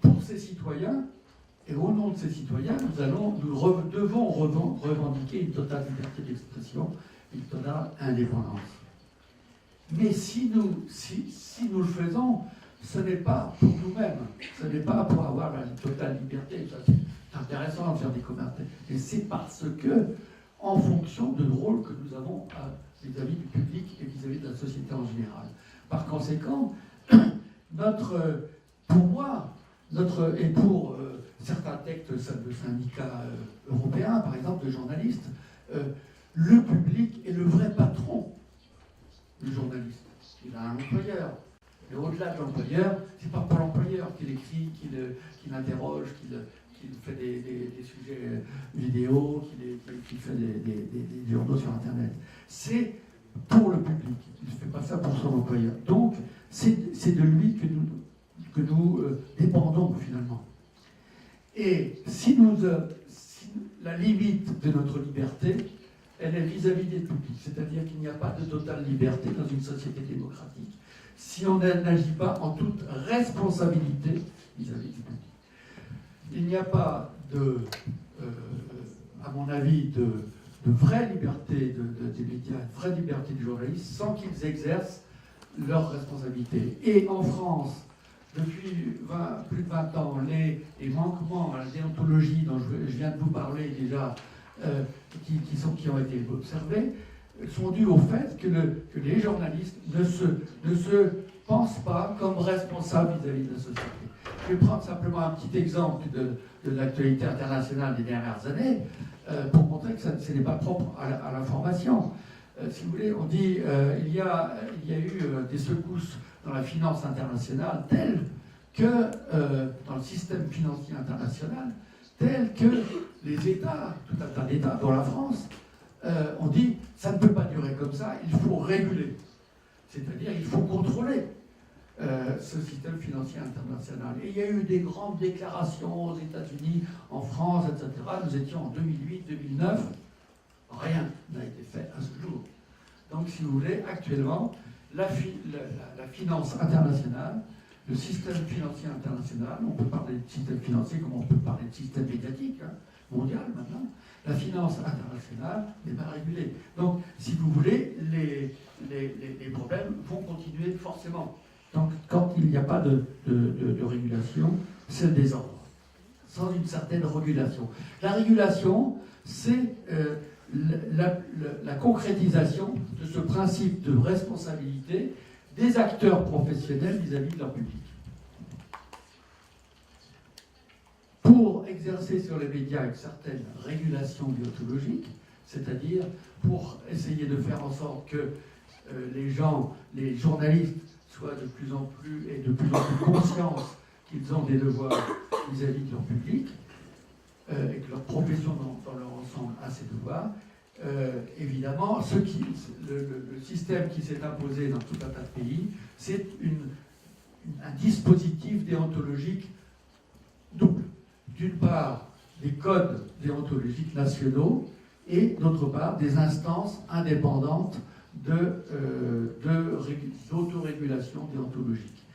pour ces citoyens, et au nom de ces citoyens, nous devons revendiquer une totale liberté d'expression, une totale indépendance. Mais si nous le faisons, ce n'est pas pour nous-mêmes, ce n'est pas pour avoir la totale liberté, ça c'est intéressant de faire des commentaires, mais c'est parce que, en fonction du rôle que nous avons vis-à-vis du public et vis-à-vis de la société en général. Par conséquent, pour moi, et pour certains textes de syndicats européens, par exemple, de journalistes, le public est le vrai patron du journaliste. Il a un employeur. Et au-delà de l'employeur, c'est pas pour l'employeur qu'il écrit, qu'il interroge, qu'il fait des sujets vidéo, qu'il fait des journaux sur Internet. C'est pour le public. Il ne fait pas ça pour son employeur. Donc, c'est de lui que nous dépendons finalement. Et si la limite de notre liberté, elle est vis-à-vis des publics, c'est-à-dire qu'il n'y a pas de totale liberté dans une société démocratique si on n'agit pas en toute responsabilité vis-à-vis du public. Il n'y a pas à mon avis, de vraie liberté des médias, de vraie liberté du journaliste sans qu'ils exercent leurs responsabilités. Et en France, depuis plus de 20 ans, les manquements à la déontologie dont je viens de vous parler déjà, qui ont été observés, sont dus au fait que les journalistes ne se pensent pas comme responsables vis-à-vis de la société. Je vais prendre simplement un petit exemple de l'actualité internationale des dernières années pour montrer que ce n'est pas propre à l'information. Si vous voulez, on dit il y a eu des secousses dans la finance internationale telles que, dans le système financier international, telles que les États, tout un tas d'États, dont la France, ont dit ça ne peut pas durer comme ça, il faut réguler. C'est-à-dire il faut contrôler ce système financier international. Et il y a eu des grandes déclarations aux États-Unis, en France, etc. Nous étions en 2008-2009, rien n'a été fait à ce jour. Donc, si vous voulez, actuellement, la finance internationale, le système financier international, on peut parler de système financier comme on peut parler de système médiatique, mondial maintenant, la finance internationale n'est pas régulée. Donc, si vous voulez, les problèmes vont continuer forcément. Donc, quand il n'y a pas de régulation, c'est le désordre, sans une certaine régulation. La régulation, c'est la concrétisation de ce principe de responsabilité des acteurs professionnels vis-à-vis de leur public. Pour exercer sur les médias une certaine régulation déontologique, c'est-à-dire pour essayer de faire en sorte que les journalistes soient de plus en plus conscients qu'ils ont des devoirs vis-à-vis de leur public, et que leur profession dans leur ensemble a ses devoirs. Évidemment, le système qui s'est imposé dans tout un tas de pays, c'est un dispositif déontologique double. D'une part, des codes déontologiques nationaux et d'autre part, des instances indépendantes d'autorégulation déontologique.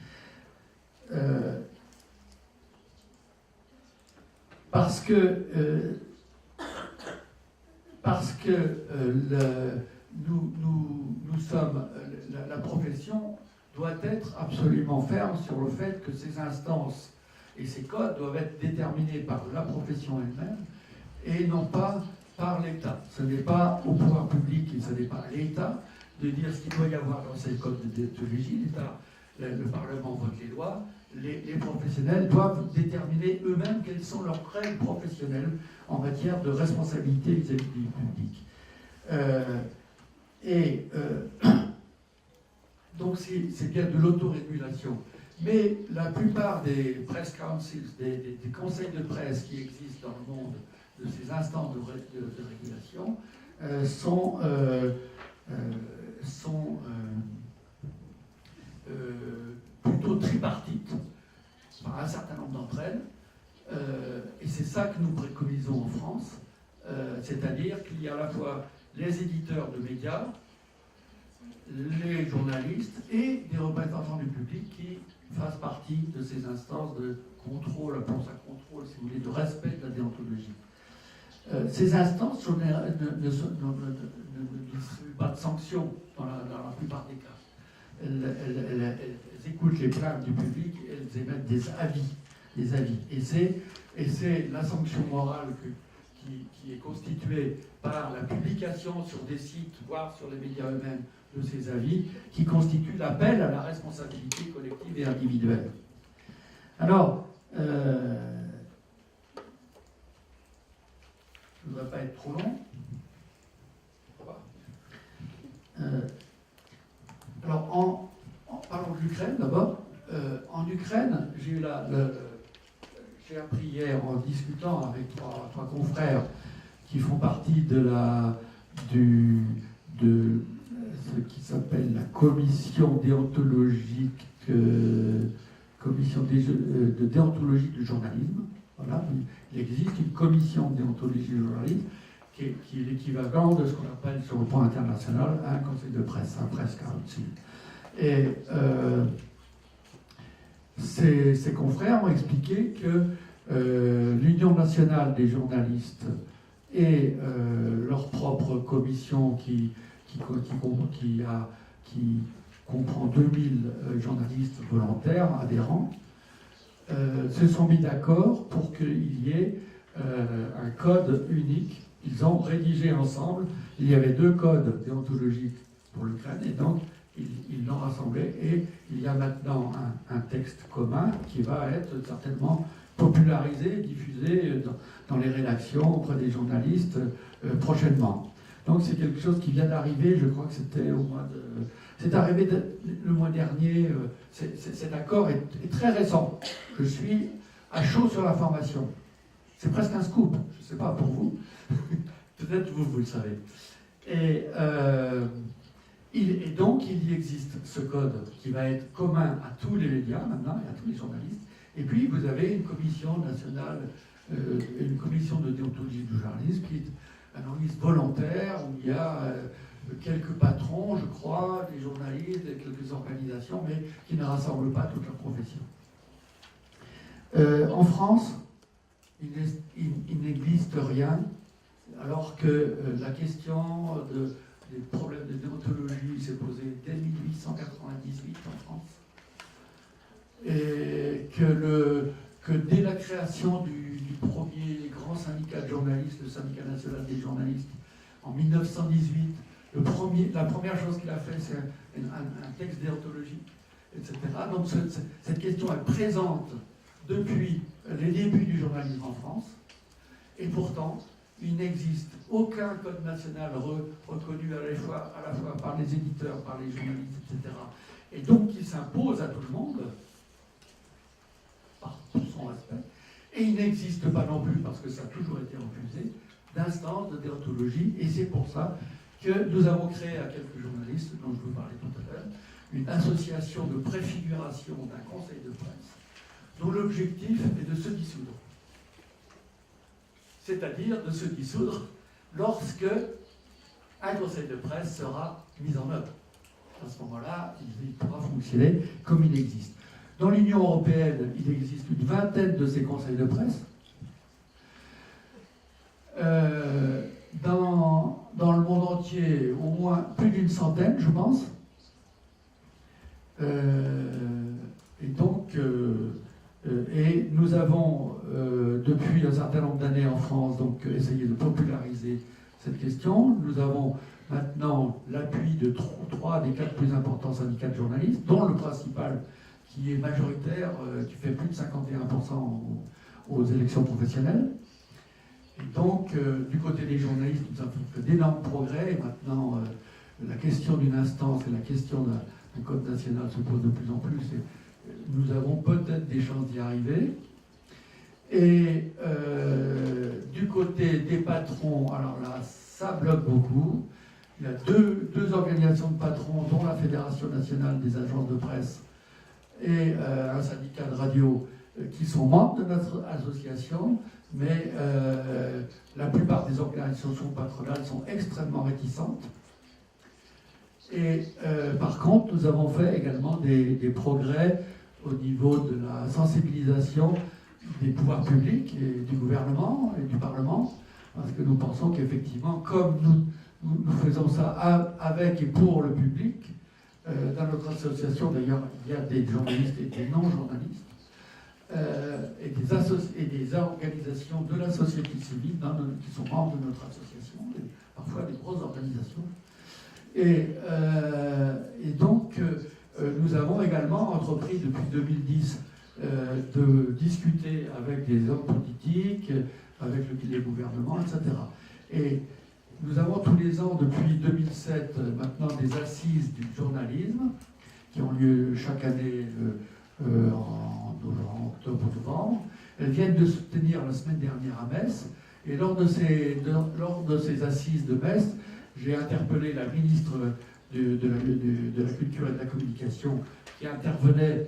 Parce que nous sommes, la profession doit être absolument ferme sur le fait que ces instances et ces codes doivent être déterminés par la profession elle-même et non pas par l'État. Ce n'est pas au pouvoir public et ce n'est pas à l'État de dire ce qu'il doit y avoir dans ces codes de déontologie. Le Parlement vote les lois. Les professionnels doivent déterminer eux-mêmes quelles sont leurs règles professionnelles en matière de responsabilité vis-à-vis du public. Donc c'est bien de l'autorégulation. Mais la plupart des press councils, des conseils de presse qui existent dans le monde, de ces instances de régulation, sont plutôt tripartites, par un certain nombre d'entre elles, Et c'est ça que nous préconisons en France, c'est-à-dire qu'il y a à la fois les éditeurs de médias, les journalistes et des représentants du public qui fassent partie de ces instances de contrôle, appelons ça contrôle si vous voulez, de respect de la déontologie. Ces instances ne distribuent pas de sanctions dans la plupart des cas. Elles écoutent les plaintes du public et elles émettent des avis. Et c'est la sanction morale qui est constituée par la publication sur des sites, voire sur les médias eux-mêmes, de ces avis, qui constitue l'appel à la responsabilité collective et individuelle. Alors, je ne voudrais pas être trop long. Alors, parlons de l'Ukraine d'abord. En Ukraine, j'ai appris hier en discutant avec trois confrères qui font partie de ce qui s'appelle la commission déontologique, commission de déontologie du journalisme. Voilà, il existe une commission de déontologie du journalisme qui est l'équivalent de ce qu'on appelle sur le plan international un conseil de presse, un press council. Et ces confrères ont expliqué que l'Union nationale des journalistes et leur propre commission qui comprend 2000 journalistes volontaires, adhérents, se sont mis d'accord pour qu'il y ait un code unique. Ils ont rédigé ensemble, il y avait 2 codes déontologiques pour l'Ukraine, et donc ils l'ont rassemblé, et il y a maintenant un texte commun qui va être certainement popularisé, diffusé dans les rédactions auprès des journalistes prochainement. Donc c'est quelque chose qui vient d'arriver, je crois que c'était au mois de... C'est arrivé le mois dernier, cet accord est très récent. Je suis à chaud sur l'information. C'est presque un scoop, je ne sais pas pour vous, peut-être vous le savez. Et donc il y existe ce code qui va être commun à tous les médias maintenant et à tous les journalistes. Et puis vous avez une commission nationale, une commission de déontologie du journalisme qui est un organisme volontaire où il y a quelques patrons, je crois, des journalistes, et quelques organisations, mais qui ne rassemblent pas toute la profession. En France, il n'existe rien, alors que la question des problèmes de déontologie s'est posée dès 1898 en France, et que dès la création du premier grand syndicat de journalistes, le syndicat national des journalistes, en 1918, la première chose qu'il a fait, c'est un texte déontologique, etc. Donc cette question est présente depuis les débuts du journalisme en France, et pourtant, il n'existe aucun code national reconnu à la fois par les éditeurs, par les journalistes, etc. Et donc il s'impose à tout le monde, par tout son respect, et il n'existe pas non plus, parce que ça a toujours été refusé, d'instance de déontologie, et c'est pour ça que nous avons créé à quelques journalistes, dont je vous parlais tout à l'heure, une association de préfiguration d'un conseil de presse, dont l'objectif est de se dissoudre. C'est-à-dire de se dissoudre lorsque un conseil de presse sera mis en œuvre. À ce moment-là, il pourra fonctionner comme il existe. Dans l'Union européenne, il existe une vingtaine de ces conseils de presse. Dans le monde entier, au moins plus d'une centaine, je pense. Et donc, et nous avons, depuis un certain nombre d'années en France, donc essayé de populariser cette question. Nous avons maintenant l'appui de 3 des 4 plus importants syndicats de journalistes, dont le principal, qui est majoritaire, qui fait plus de 51% aux élections professionnelles. Et donc, du côté des journalistes, nous avons fait d'énormes progrès. Et maintenant, la question d'une instance et la question d'un code national se pose de plus en plus. Et nous avons peut-être des chances d'y arriver. Et du côté des patrons, alors là, ça bloque beaucoup. Il y a deux organisations de patrons, dont la Fédération nationale des agences de presse et un syndicat de radio, qui sont membres de notre association, mais la plupart des organisations patronales sont extrêmement réticentes. Et par contre, nous avons fait également des progrès au niveau de la sensibilisation des pouvoirs publics et du gouvernement et du Parlement, parce que nous pensons qu'effectivement, comme nous faisons ça avec et pour le public, dans notre association, d'ailleurs, il y a des journalistes et des non-journalistes, et des organisations de la société civile qui sont membres de notre association, et parfois des grosses organisations. Et donc, nous avons également entrepris depuis 2010 de discuter avec des hommes politiques, avec les gouvernements, etc. Et nous avons tous les ans, depuis 2007, maintenant des assises du journalisme qui ont lieu chaque année en octobre-novembre. Elles viennent de se tenir la semaine dernière à Metz. Et lors de ces assises de Metz, j'ai interpellé la ministre de la Culture et de la Communication qui intervenait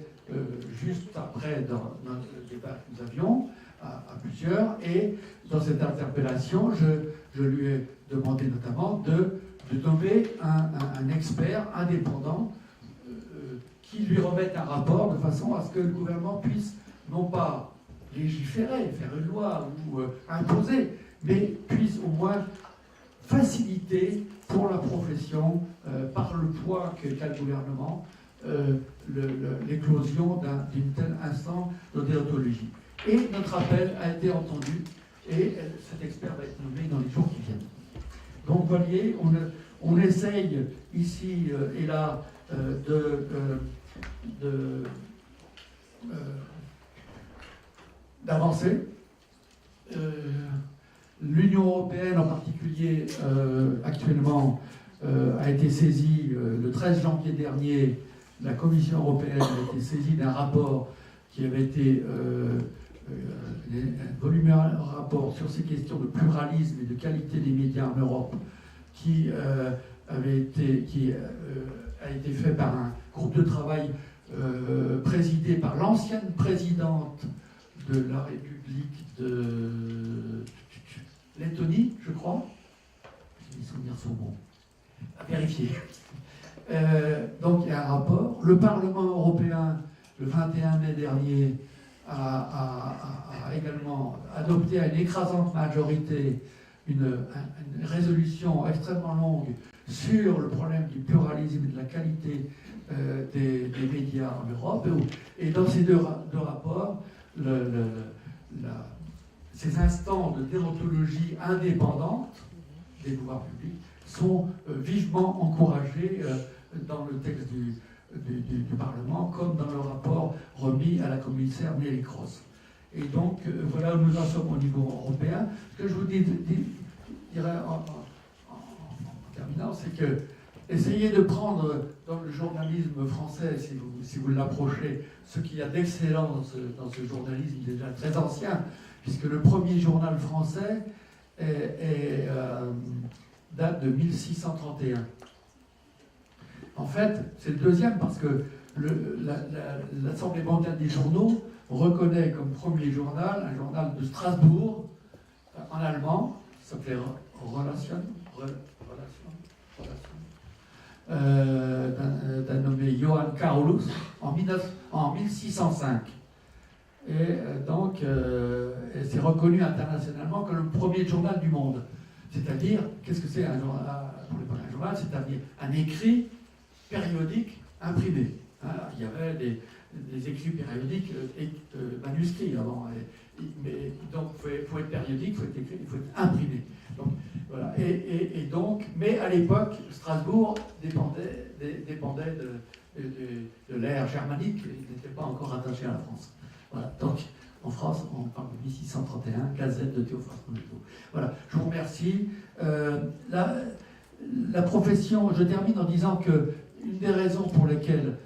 juste après dans le débat que nous avions à plusieurs. Et dans cette interpellation, je lui ai demandé notamment de nommer un expert indépendant qui lui remette un rapport de façon à ce que le gouvernement puisse non pas légiférer, faire une loi ou imposer, mais puisse au moins faciliter pour la profession, par le poids qu'a le gouvernement, l'éclosion d'une telle instance de déontologie. Et notre appel a été entendu, et cet expert va être nommé dans les jours qui viennent. Donc, vous voyez, on essaye ici et là d'avancer. L'Union européenne en particulier, actuellement, a été saisie le 13 janvier dernier. La Commission européenne a été saisie d'un rapport qui avait été un volumineux rapport sur ces questions de pluralisme et de qualité des médias en Europe, qui a été fait par un groupe de travail présidé par l'ancienne présidente de la République de Lettonie, je crois. Les souvenirs sont bons. À vérifier. Donc il y a un rapport. Le Parlement européen, le 21 mai dernier, a également adopté à une écrasante majorité une résolution extrêmement longue sur le problème du pluralisme et de la qualité des médias en Europe. Et dans ces deux rapports, ces instants de déontologie indépendante des pouvoirs publics sont vivement encouragés dans le texte du Parlement, comme dans le rapport remis à la commissaire Nelly Kroes. Et donc, voilà où nous en sommes au niveau européen. Ce que je vous dirais en terminant, c'est que essayez de prendre dans le journalisme français, si vous l'approchez, ce qu'il y a d'excellence dans ce journalisme déjà très ancien, puisque le premier journal français date de 1631. En fait, c'est le deuxième parce que l'Assemblée mondiale des journaux reconnaît comme premier journal un journal de Strasbourg en allemand, qui s'appelait Relation, d'un nommé Johann Carolus en 1605. Et donc, c'est reconnu internationalement comme le premier journal du monde. C'est-à-dire, qu'est-ce que c'est un journal pour les premiers journal? C'est-à-dire un écrit périodique imprimé. Hein, il y avait des écrits périodiques manuscrits avant. Mais donc, il faut être périodique, il faut être écrit, il faut être imprimé. Donc, voilà. Et donc, mais à l'époque, Strasbourg dépendait de l'ère germanique, il n'était pas encore attaché à la France. Voilà. Donc, en France, on parle de 1631, Gazette de Théophraste Moneto. Voilà, je vous remercie. La profession, je termine en disant que une des raisons pour lesquelles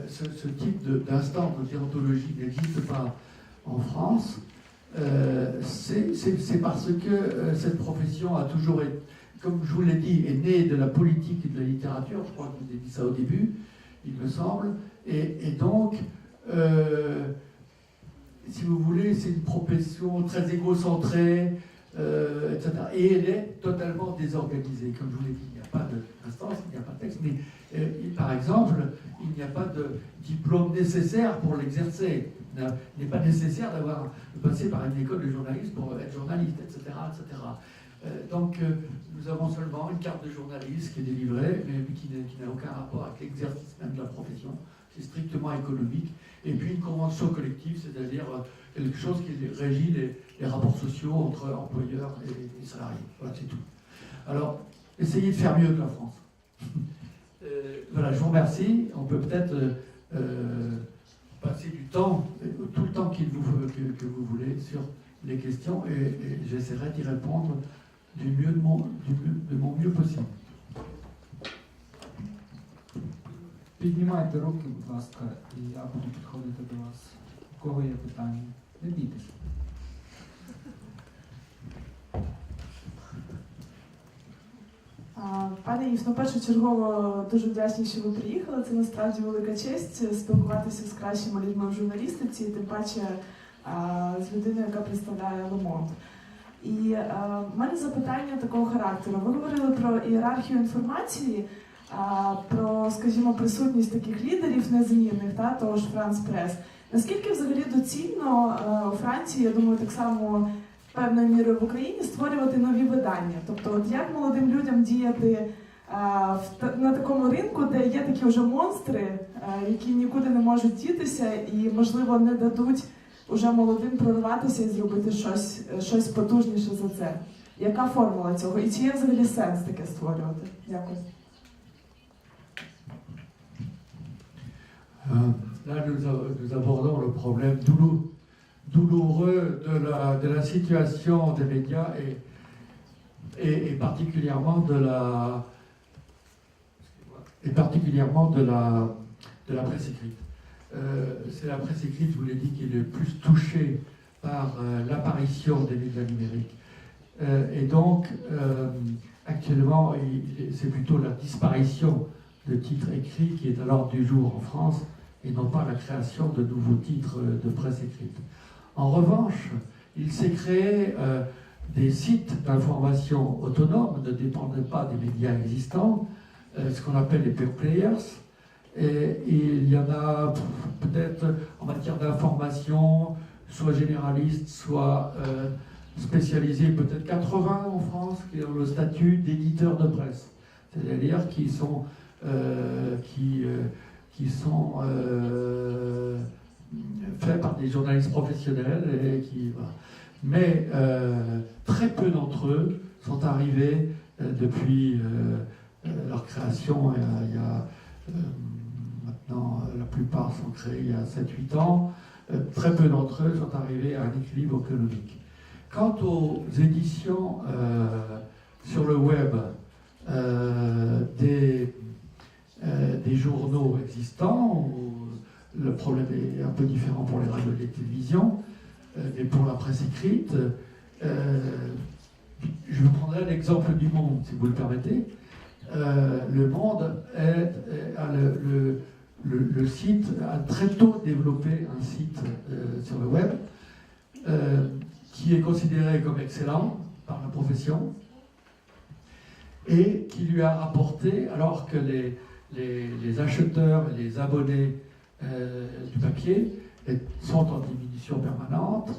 ce type d'instance de déontologie n'existe pas en France, c'est parce que cette profession a toujours été, comme je vous l'ai dit, est née de la politique et de la littérature. Je crois que vous avez dit ça au début, il me semble. Et donc, si vous voulez, c'est une profession très égocentrée, etc. Et elle est totalement désorganisée. Comme je vous l'ai dit, il n'y a pas d'instance, il n'y a pas de texte, mais par exemple, il n'y a pas de diplôme nécessaire pour l'exercer. Il n'est pas nécessaire de passer par une école de journalisme pour être journaliste, etc. etc. Donc, nous avons seulement une carte de journaliste qui est délivrée, mais qui n'a aucun rapport avec l'exercice même de la profession. C'est strictement économique. Et puis une convention collective, c'est-à-dire quelque chose qui régit les rapports sociaux entre employeurs et salariés. Voilà, c'est tout. Alors, essayez de faire mieux que la France. Voilà, je vous remercie. On peut peut-être passer du temps, tout le temps que vous voulez, sur les questions, et j'essaierai d'y répondre de mon mieux possible. Піднімайте руки, будь ласка, і я буду підходити до вас. У кого є питання? Не бійтеся. Пане Єв, першочергово дуже вдячні, що ви приїхали. Це насправді велика честь спілкуватися з кращими людьми в журналістиці, тим паче з людиною, яка представляє Le Monde. І в мене запитання такого характеру. Ви говорили про ієрархію інформації, про, скажімо, присутність таких лідерів незмінних, того ж France Press. Наскільки взагалі доцільно у Франції, я думаю, так само певною мірою в Україні, створювати нові видання? Тобто, от як молодим людям діяти на такому ринку, де є такі вже монстри, які нікуди не можуть дітися і, можливо, не дадуть уже молодим прорватися і зробити щось потужніше за це? Яка формула цього? І чи є взагалі сенс таке створювати? Дякую. Là, nous abordons le problème douloureux de la situation des médias et particulièrement de la presse écrite. C'est la presse écrite, je vous l'ai dit, qui est le plus touchée par l'apparition des médias numériques. Et donc, actuellement, c'est plutôt la disparition de titres écrits qui est à l'ordre du jour en France, et non pas la création de nouveaux titres de presse écrite. En revanche, il s'est créé des sites d'information autonomes, ne dépendant pas des médias existants, ce qu'on appelle les pure players. Et il y en a peut-être en matière d'information, soit généralistes, soit spécialisés, peut-être 80 en France, qui ont le statut d'éditeur de presse. C'est-à-dire qui sont faits par des journalistes professionnels. Voilà. Mais très peu d'entre eux sont arrivés depuis leur création il y a maintenant, la plupart sont créés il y a 7-8 ans. Très peu d'entre eux sont arrivés à un équilibre économique. Quant aux éditions sur le web des journaux existants, le problème est un peu différent pour les radios et les télévisions, mais pour la presse écrite, je vous prendrai l'exemple du Monde, si vous le permettez. Le Monde a le site a très tôt développé un site sur le web qui est considéré comme excellent par la profession et qui lui a rapporté, alors que les acheteurs et les abonnés du papier sont en diminution permanente,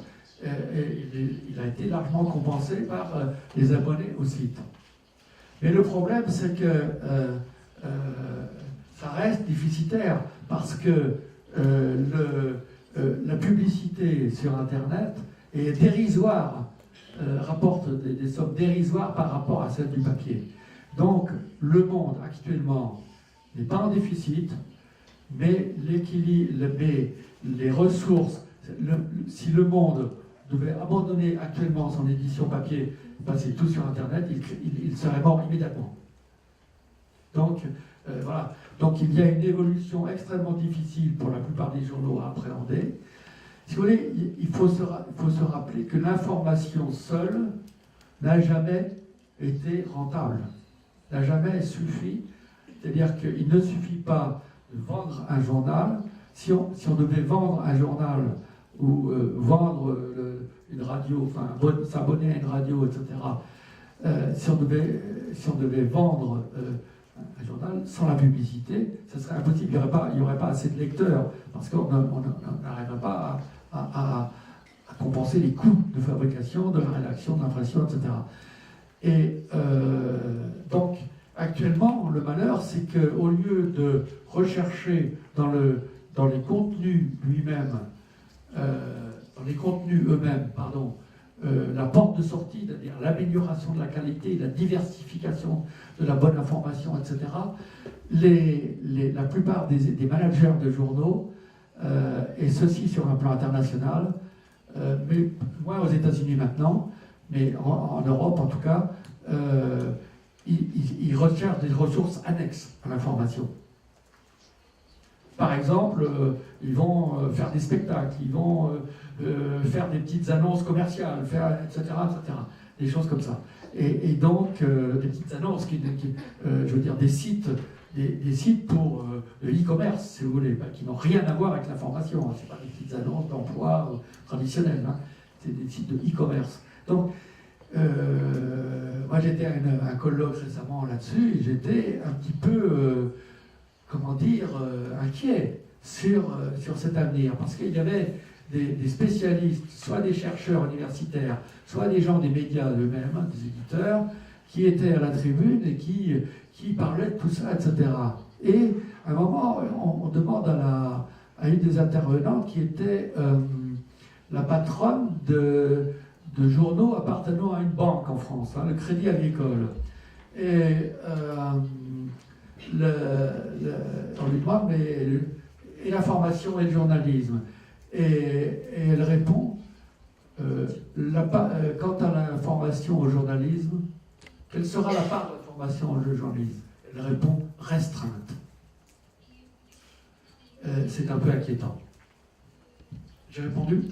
il a été largement compensé par les abonnés au site. Mais le problème, c'est que ça reste déficitaire parce que la publicité sur Internet est dérisoire, rapporte des sommes dérisoires par rapport à celle du papier. Donc, le Monde actuellement n'est pas en déficit, mais les ressources, si le Monde devait abandonner actuellement son édition papier, passer tout sur Internet, il serait mort immédiatement. Donc, voilà. Donc, il y a une évolution extrêmement difficile pour la plupart des journaux à appréhender. Si vous voulez, il faut se rappeler que l'information seule n'a jamais été rentable, n'a jamais suffi. C'est-à-dire qu'il ne suffit pas de vendre un journal si on devait vendre un journal ou vendre une radio, enfin s'abonner à une radio, etc., si on devait vendre un journal sans la publicité, ce serait impossible. Il n'y aurait pas assez de lecteurs parce qu'on n'arriverait pas à compenser les coûts de fabrication, de la rédaction, de l'impression, etc. Et donc, actuellement, le malheur, c'est qu'au lieu de rechercher dans les contenus lui-même, dans les contenus eux-mêmes, pardon, la porte de sortie, c'est-à-dire l'amélioration de la qualité, la diversification de la bonne information, etc., la plupart des managers de journaux, et ceci sur un plan international, mais moins aux États-Unis maintenant, mais en Europe en tout cas, ils recherchent des ressources annexes à l'information. Par exemple, ils vont faire des spectacles, ils vont faire des petites annonces commerciales, etc., etc. Des choses comme ça. Et donc, des petites annonces, je veux dire, des sites pour le e-commerce, si vous voulez, qui n'ont rien à voir avec l'information. Ce pas des petites annonces d'emploi traditionnelles, hein. C'est des sites de e-commerce. Donc, moi j'étais à un colloque récemment là-dessus, et j'étais un petit peu, inquiet sur cet avenir, parce qu'il y avait des spécialistes, soit des chercheurs universitaires, soit des gens des médias eux-mêmes, hein, des éditeurs, qui étaient à la tribune et qui parlaient de tout ça, etc. Et à un moment, on demande à une des intervenantes qui était la patronne de journaux appartenant à une banque en France, hein, le Crédit Agricole. Et on lui demande, mais et l'information et le journalisme. Et elle répond, quant à l'information au journalisme, quelle sera la part de l'information au journalisme? Elle répond, restreinte. C'est un peu inquiétant. J'ai répondu?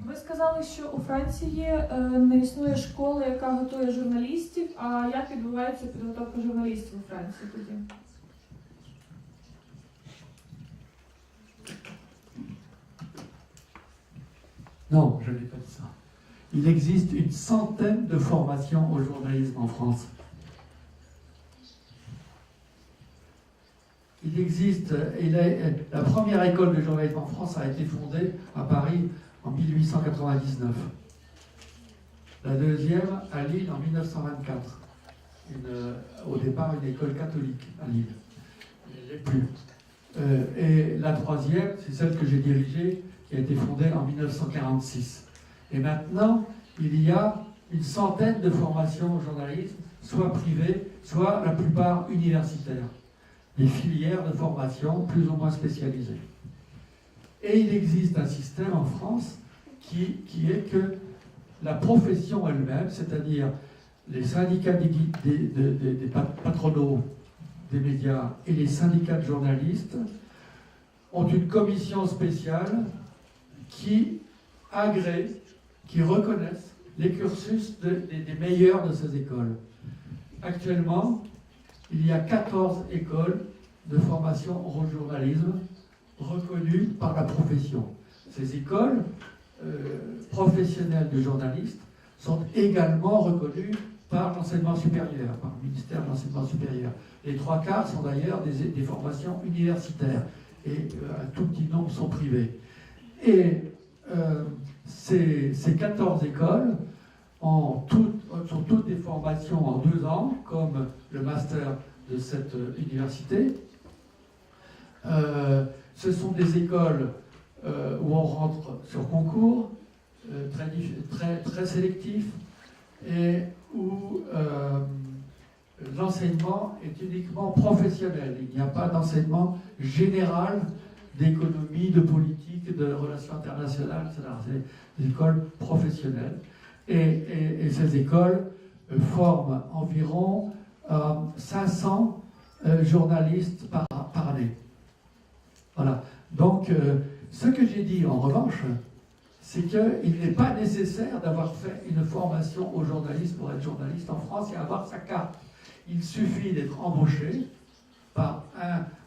Ви сказали, що у Франції не існує школи, яка готує журналістів, а як відбувається підготовка журналістів у Франції тоді? Non, je n'ai pas dit ça. Il existe une centaine de formations au journalisme en France. Il existe, la première école de journalisme en France a été fondée à Paris en 1899. La deuxième à Lille en 1924. Au départ, une école catholique à Lille. Elle n'est plus. Et la troisième, c'est celle que j'ai dirigée, qui a été fondée en 1946. Et maintenant, il y a une centaine de formations au journalisme, soit privées, soit la plupart universitaires. Des filières de formation plus ou moins spécialisées. Et il existe un système en France qui est que la profession elle-même, c'est-à-dire les syndicats des patronaux des médias et les syndicats de journalistes, ont une commission spéciale qui agrée, qui reconnaissent les cursus des meilleurs de ces écoles. Actuellement, il y a 14 écoles de formation au journalisme reconnues par la profession. Ces écoles professionnelles de journalistes sont également reconnues par l'enseignement supérieur, par le ministère de l'enseignement supérieur. Les 3/4 sont d'ailleurs des formations universitaires et un tout petit nombre sont privées. Et ces 14 écoles sont toutes des formations en 2 ans, comme le master de cette université. Ce sont des écoles où on rentre sur concours, très sélectif, et où l'enseignement est uniquement professionnel. Il n'y a pas d'enseignement général d'économie, de politique, de relations internationales, etc. C'est des écoles professionnelles. Et ces écoles forment environ 500 journalistes par année. Voilà. Donc, ce que j'ai dit, en revanche, c'est qu'il n'est pas nécessaire d'avoir fait une formation au journalisme pour être journaliste en France et avoir sa carte. Il suffit d'être embauché par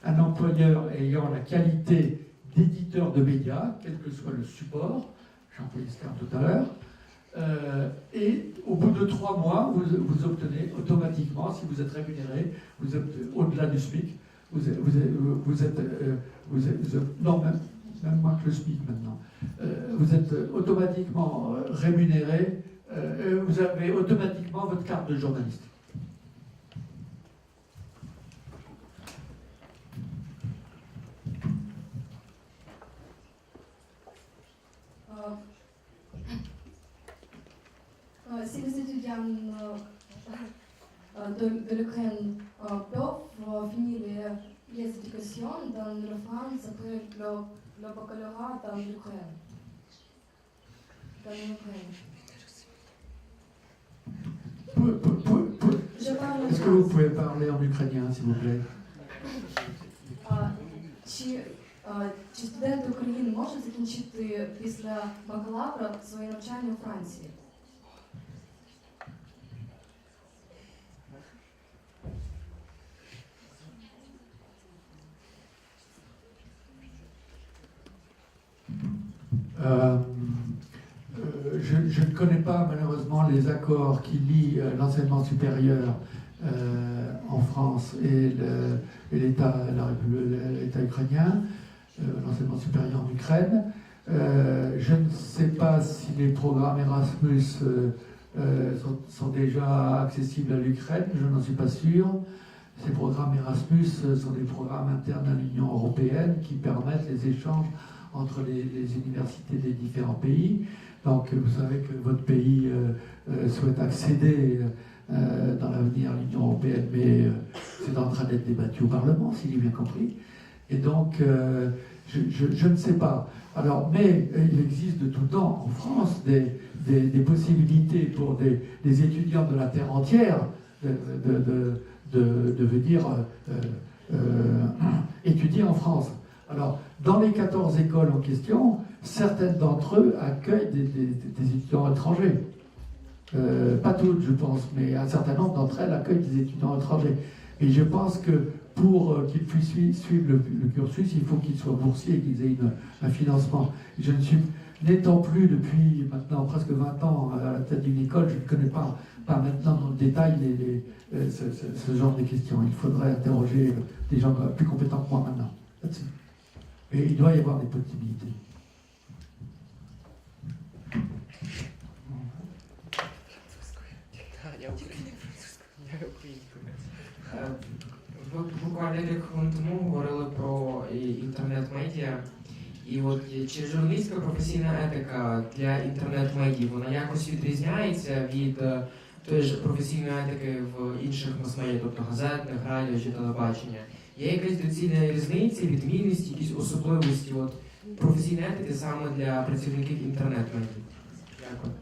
un employeur ayant la qualité d'éditeur de médias, quel que soit le support, j'ai employé ce terme tout à l'heure, et au bout de 3 mois, vous obtenez automatiquement, si vous êtes rémunéré, vous êtes au-delà du SMIC, non, même moins que le SMIC maintenant, vous êtes automatiquement rémunéré, vous avez automatiquement votre carte de journaliste. Si les étudiants de l'Ukraine peuvent finir les éducations dans la France après le baccalauréat dans l'Ukraine. Est-ce que vous pouvez parler en ukrainien, s'il vous plaît? Чи студент України може закінчити після бакалавра своє навчання у Франції? Je ne connais pas malheureusement les accords qui lient l'enseignement supérieur en France et l'État ukrainien, l'enseignement supérieur en Ukraine. Je ne sais pas si les programmes Erasmus sont déjà accessibles à l'Ukraine, je n'en suis pas sûr. Ces programmes Erasmus sont des programmes internes à l'Union européenne qui permettent les échanges entre les universités des différents pays. Donc vous savez que votre pays souhaite accéder dans l'avenir à l'Union européenne, mais c'est en train d'être débattu au Parlement, si j'ai bien compris. Et donc, je ne sais pas. Alors, mais il existe de tout temps en France des possibilités pour des étudiants de la terre entière de venir étudier en France. Alors, dans les 14 écoles en question, certaines d'entre eux accueillent des étudiants étrangers. Pas toutes, je pense, mais un certain nombre d'entre elles accueillent des étudiants étrangers. Et je pense que pour qu'ils puissent suivre le cursus, il faut qu'ils soient boursiers et qu'ils aient un financement. Je ne suis, n'étant plus depuis maintenant presque 20 ans à la tête d'une école, je ne connais pas maintenant dans le détail ce genre de questions. Il faudrait interroger des gens plus compétents que moi maintenant là-dessus. Et il doit y avoir des possibilités. Ви буквально кілька хвилин тому говорили про інтернет-медіа. І от чи журналістська професійна етика для інтернет-медій, вона якось відрізняється від тої ж професійної етики в інших мас-медіа, тобто газетних, радіо чи телебачення? Є якась доцільна різниця, відмінність, якісь особливості от, професійної етики саме для працівників інтернет-медій? Дякую.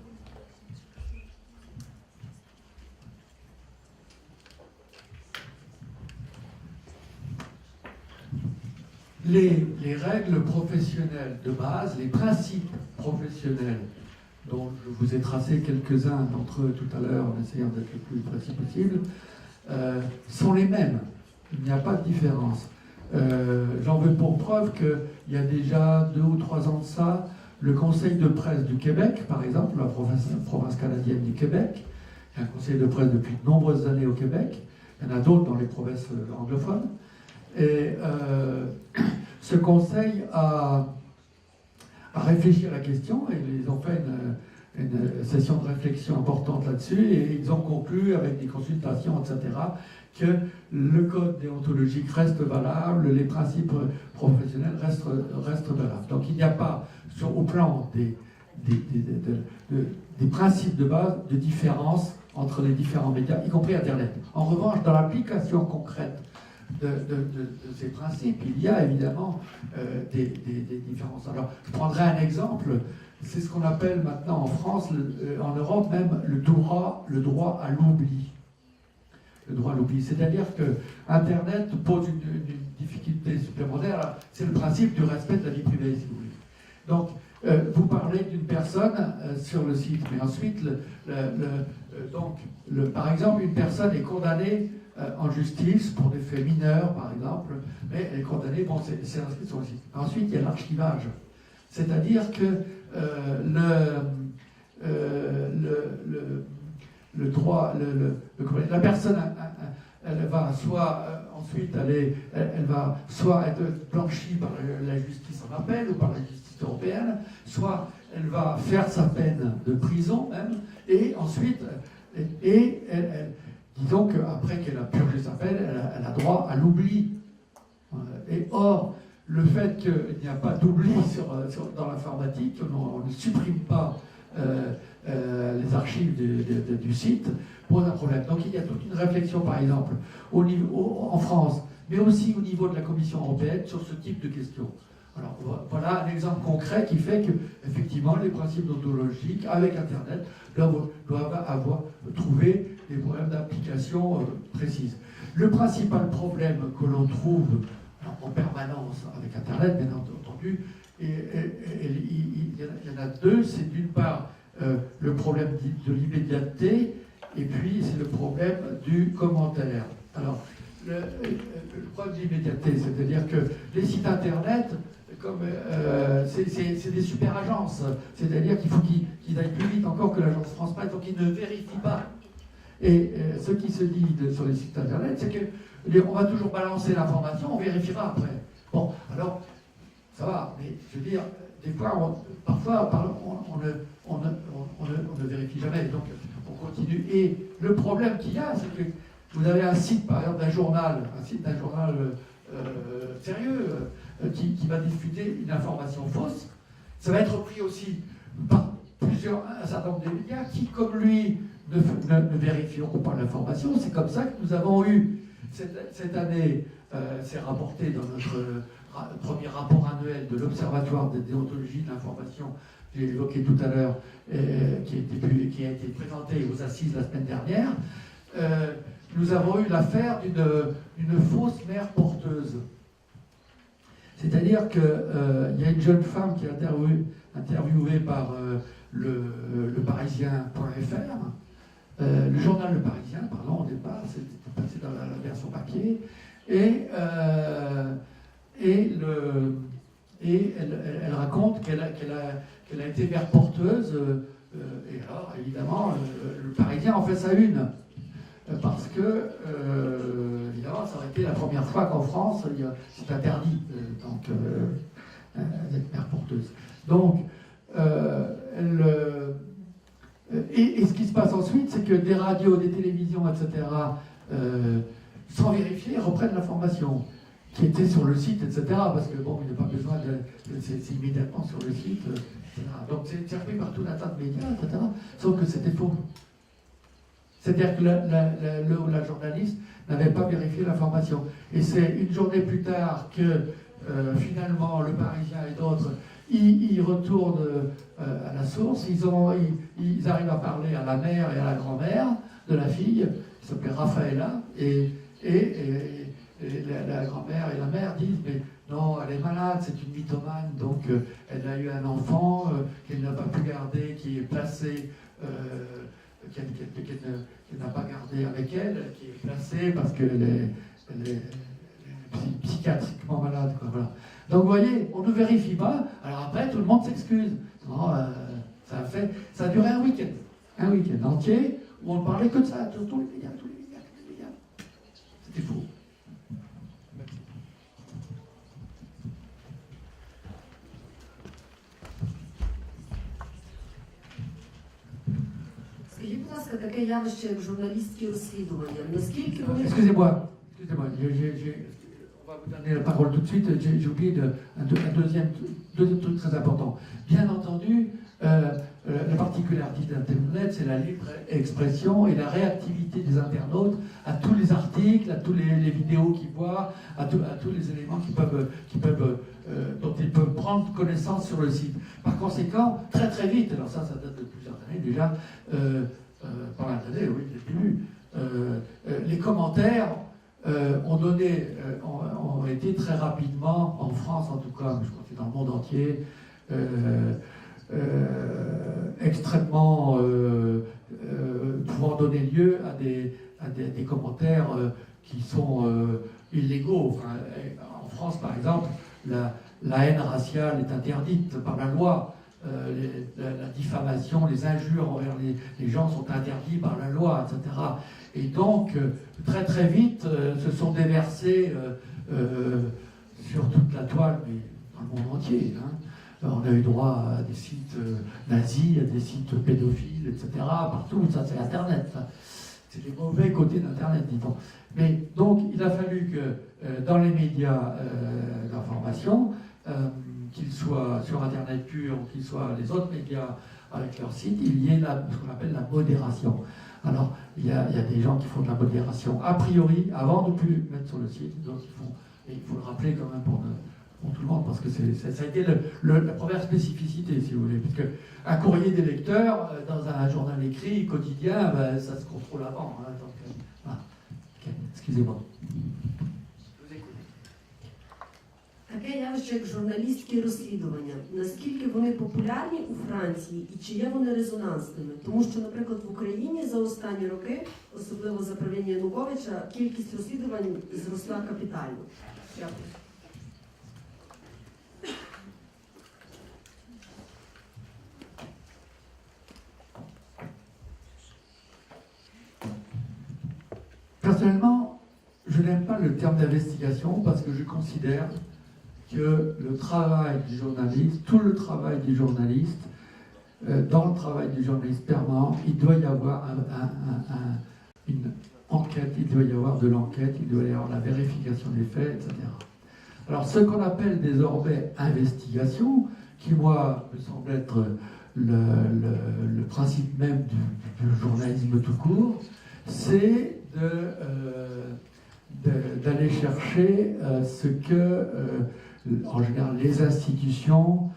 Les règles professionnelles de base, les principes professionnels dont je vous ai tracé quelques-uns d'entre eux tout à l'heure en essayant d'être le plus précis possible, sont les mêmes. Il n'y a pas de différence. J'en veux pour preuve qu'il y a déjà 2 ou 3 ans de ça, le Conseil de presse du Québec, par exemple, la province canadienne du Québec, il y a un conseil de presse depuis de nombreuses années au Québec, il y en a d'autres dans les provinces anglophones, et ce conseil a réfléchi à la question et ils ont fait une session de réflexion importante là-dessus et ils ont conclu avec des consultations, etc., que le code déontologique reste valable, les principes professionnels restent valables. Donc il n'y a pas, au plan des principes de base, de différence entre les différents médias, y compris Internet. En revanche, dans l'application concrète de ces principes, il y a évidemment des différences. Alors, je prendrai un exemple, c'est ce qu'on appelle maintenant en France, en Europe même, le droit à l'oubli. Le droit à l'oubli, c'est-à-dire que Internet pose une difficulté supplémentaire, c'est le principe du respect de la vie privée, si vous voulez. Donc, vous parlez d'une personne sur le site, mais ensuite, par exemple, une personne est condamnée en justice pour des faits mineurs, par exemple, mais elle est condamnée, bon, c'est inscrit sur le site. Ensuite, il y a l'archivage, c'est-à-dire que le droit, la personne, elle va soit ensuite elle va soit être blanchie par la justice en appel ou par la justice européenne, soit elle va faire sa peine de prison même, et ensuite, disons qu'après qu'elle a purgé sa peine, elle a droit à l'oubli. Et or, le fait qu'il n'y a pas d'oubli dans l'informatique, on ne supprime pas les archives du site, pose un problème. Donc il y a toute une réflexion, par exemple, en France, mais aussi au niveau de la Commission européenne sur ce type de questions. Alors voilà un exemple concret qui fait que, effectivement, les principes déontologiques avec Internet doivent trouver des problèmes d'application précises. Le principal problème que l'on trouve en permanence avec Internet, bien entendu, il y en a deux. C'est d'une part le problème de l'immédiateté, et puis c'est le problème du commentaire. Alors, le problème de l'immédiateté, c'est-à-dire que les sites Internet, c'est des super agences, c'est-à-dire qu'il faut qu'ils aillent plus vite encore que l'agence France Presse, donc ils ne vérifient pas. Et ce qui se dit sur les sites Internet, c'est qu'on va toujours balancer l'information, on vérifiera après. Bon, alors, ça va, mais je veux dire, des fois, parfois, on ne vérifie jamais, donc on continue. Et le problème qu'il y a, c'est que vous avez un site, par exemple, d'un journal sérieux, qui va diffuser une information fausse. Ça va être pris aussi par un certain nombre de médias qui, comme lui, ne vérifieront pas l'information. C'est comme ça que nous avons eu, cette année, c'est rapporté dans notre premier rapport annuel de l'Observatoire de déontologie de l'information, j'ai évoqué tout à l'heure, qui a été présenté aux assises la semaine dernière. Nous avons eu l'affaire d'une fausse mère porteuse. C'est-à-dire qu'il y a une jeune femme qui est interviewée par le Parisien.fr, le journal Le Parisien, pardon, au départ, c'était passé dans la version papier, et elle raconte qu'elle a été mère porteuse, et alors évidemment, le Parisien en fait sa une. Parce que, évidemment, ça aurait été la première fois qu'en France, c'est interdit d'être mère porteuse. Donc, et ce qui se passe ensuite, c'est que des radios, des télévisions, etc., sans vérifier, reprennent l'information qui était sur le site, etc., parce que, bon, il n'y a pas besoin c'est immédiatement sur le site, etc. Donc, c'est repris par tout un tas de médias, etc., sauf que c'était faux. C'est-à-dire que la journaliste n'avait pas vérifié l'information. Et c'est une journée plus tard que finalement le Parisien et d'autres, ils retournent à la source, ils arrivent à parler à la mère et à la grand-mère de la fille, qui s'appelait Raffaella, et la grand-mère et la mère disent « mais non, elle est malade, c'est une mythomane, donc elle a eu un enfant qu'elle n'a pas pu garder, qui est placé... qu'elle n'a pas gardé avec elle, qui est placée parce qu'elle est psychiatriquement malade. Quoi, voilà. Donc vous voyez, on ne vérifie pas, alors après tout le monde s'excuse. Ça a duré un week-end entier, où on ne parlait que de ça, tous les médias. C'était faux. Скажіть, будь ласка, таке явище, як журналістські розслідування. Наскільки вони... Excusez-moi, on va vous donner la parole tout de suite. J'ai oublié deuxième truc très important. Bien entendu, la particularité d'Internet, c'est la libre expression et la réactivité des internautes à tous les articles, à tous les vidéos qu'ils voient, à tous les éléments dont ils peuvent prendre connaissance sur le site. Par conséquent, très très vite, alors ça date de plusieurs années déjà, par l'Internet, oui, j'ai vu, les commentaires ont été très rapidement, en France en tout cas, je crois que c'est dans le monde entier, extrêmement pouvant donner lieu à des commentaires qui sont illégaux. Enfin, en France, par exemple, la haine raciale est interdite par la loi. La diffamation, les injures envers les gens sont interdits par la loi, etc. Et donc, très très vite, se sont déversés sur toute la toile, mais dans le monde entier. Hein. On a eu droit à des sites nazis, à des sites pédophiles, etc. Partout, ça c'est Internet. Ça. C'est les mauvais côtés d'Internet, dit-on. Mais donc, il a fallu que dans les médias d'information, qu'ils soient sur Internet pur ou qu'ils soient les autres médias avec leur site, il y ait ce qu'on appelle la modération. Alors, il y a des gens qui font de la modération a priori, avant de plus mettre sur le site, donc et il faut le rappeler quand même pour tout le monde, parce que ça a été la première spécificité, si vous voulez, puisque un courrier des lecteurs, dans un journal écrit, quotidien, ben, ça se contrôle avant. Hein, donc, voilà. Okay. Excusez-moi. Таке явище, як журналістські розслідування. Наскільки вони популярні у Франції і чи є вони резонансними? Тому що, наприклад, в Україні за останні роки, особливо за правління Януковича, кількість розслідувань зросла капітально. Дякую. Personnellement, je n'aime pas le terme d'investigation parce que je considère que le travail du journaliste, tout le travail du journaliste, dans le travail du journaliste permanent, il doit y avoir une enquête, il doit y avoir de l'enquête, il doit y avoir la vérification des faits, etc. Alors ce qu'on appelle désormais investigation, qui moi me semble être le principe même du journalisme tout court, c'est d'aller chercher ce que, en général, les institutions,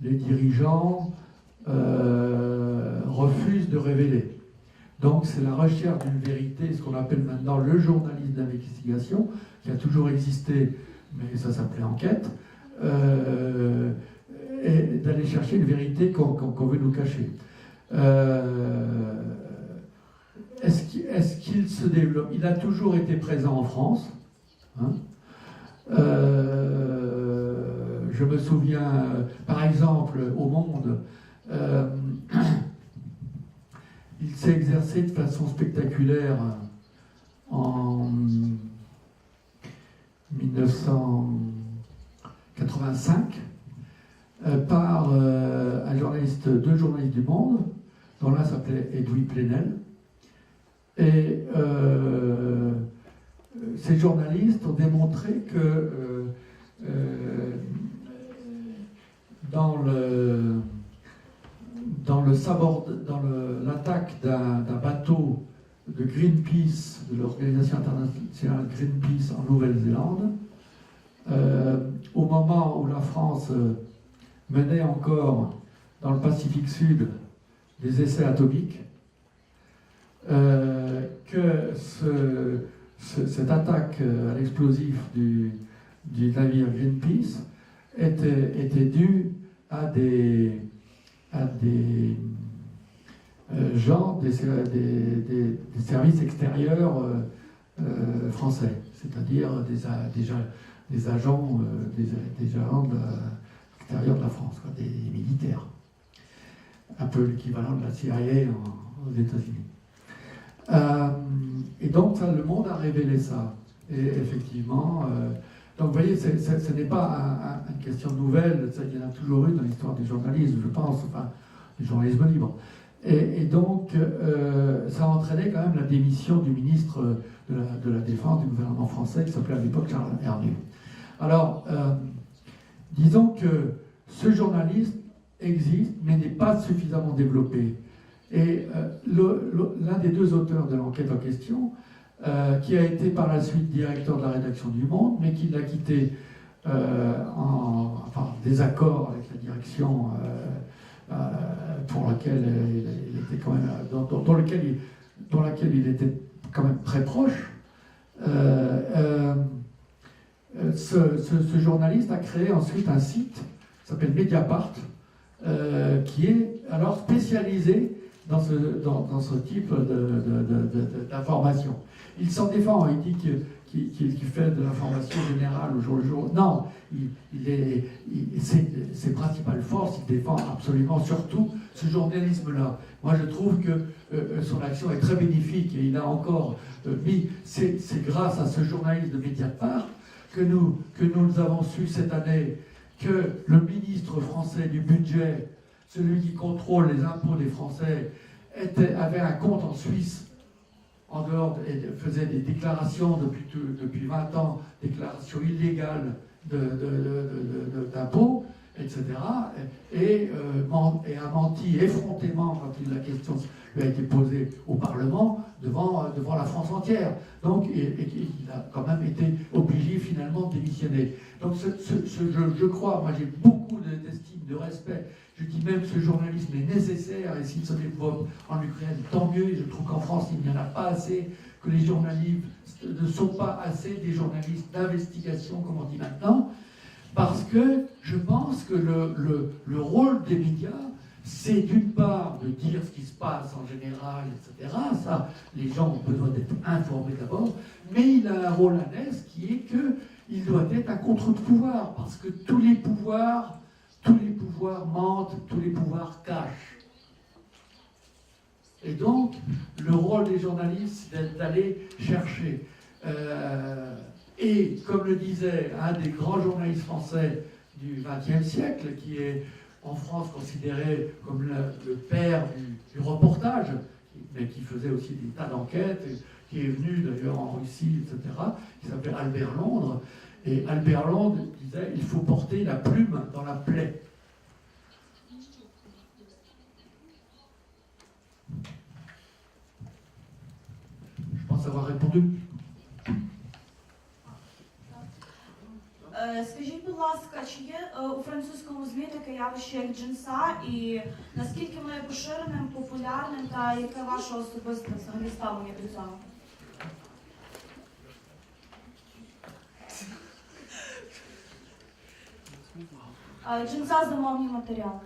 les dirigeants refusent de révéler. Donc c'est la recherche d'une vérité, ce qu'on appelle maintenant le journalisme d'investigation, qui a toujours existé, mais ça s'appelait enquête, et d'aller chercher une vérité qu'on veut nous cacher. Est-ce qu'il se développe? Il a toujours été présent en France. Hein. Je me souviens, par exemple, au Monde, il s'est exercé de façon spectaculaire en 1985 par deux journalistes du Monde, dont l'un s'appelait Edoui Plenel. Et ces journalistes ont démontré que dans l'attaque d'un bateau de Greenpeace, de l'organisation internationale Greenpeace en Nouvelle-Zélande, au moment où la France menait encore dans le Pacifique Sud des essais atomiques, que cette attaque à l'explosif du navire Greenpeace était due à des gens des services extérieurs français, c'est-à-dire des agents de l'extérieur de la France, quoi, des militaires, un peu l'équivalent de la CIA aux États-Unis. Et donc, ça, le Monde a révélé ça. Et effectivement, donc vous voyez, ce n'est pas une question nouvelle, ça, il y en a toujours eu dans l'histoire du journalisme, je pense, enfin, du journalisme libre. Et donc, ça a entraîné quand même la démission du ministre de la Défense du gouvernement français, qui s'appelait à l'époque Charles Hernu. Alors, disons que ce journalisme existe, mais n'est pas suffisamment développé. Et l'un des deux auteurs de l'enquête en question, qui a été par la suite directeur de la rédaction du Monde, mais qui l'a quitté en désaccord avec la direction pour laquelle il était quand même, dans laquelle il était quand même très proche. Ce journaliste a créé ensuite un site qui s'appelle Mediapart, qui est alors spécialisé dans ce type d'information. Il s'en défend, il dit qu'il fait de l'information générale au jour le jour. Non, ses principales forces, il défend absolument surtout ce journalisme-là. Moi, je trouve que son action est très bénéfique et il a encore mis. C'est grâce à ce journaliste de Mediapart que nous avons su cette année que le ministre français du budget, celui qui contrôle les impôts des Français, avait un compte en Suisse en dehors et faisait des déclarations depuis 20 ans, déclarations illégales d'impôts, etc. Et a menti effrontément quand la question lui a été posée au Parlement devant la France entière. Donc, il a quand même été obligé finalement de démissionner. Donc, je crois, moi j'ai beaucoup d'estime, de respect. Je dis même que ce journalisme est nécessaire et s'il se développe en Ukraine, tant mieux. Et je trouve qu'en France, il n'y en a pas assez, que les journalistes ne sont pas assez des journalistes d'investigation, comme on dit maintenant, parce que je pense que le rôle des médias, c'est d'une part de dire ce qui se passe en général, etc. Ça, les gens ont besoin d'être informés d'abord, mais il a un rôle annexe qui est qu'il doit être un contre-pouvoir, parce que tous les pouvoirs mentent, tous les pouvoirs cachent. Et donc, le rôle des journalistes, c'est d'aller chercher. Et comme le disait un des grands journalistes français du XXe siècle, qui est en France considéré comme le père du reportage, mais qui faisait aussi des tas d'enquêtes, qui est venu d'ailleurs en Russie, etc., qui s'appelle Albert Londres. Et Albert Londres disait « il faut porter la plume dans la plaie ». Je pense avoir répondu. Скажіть, будь ласка, чи є у французькому ЗМІ таке явище, як джинса, і наскільки воно є поширеним, популярним, та яке ваше особисте взагалі ставлення до цього? Джинса – замовні матеріали.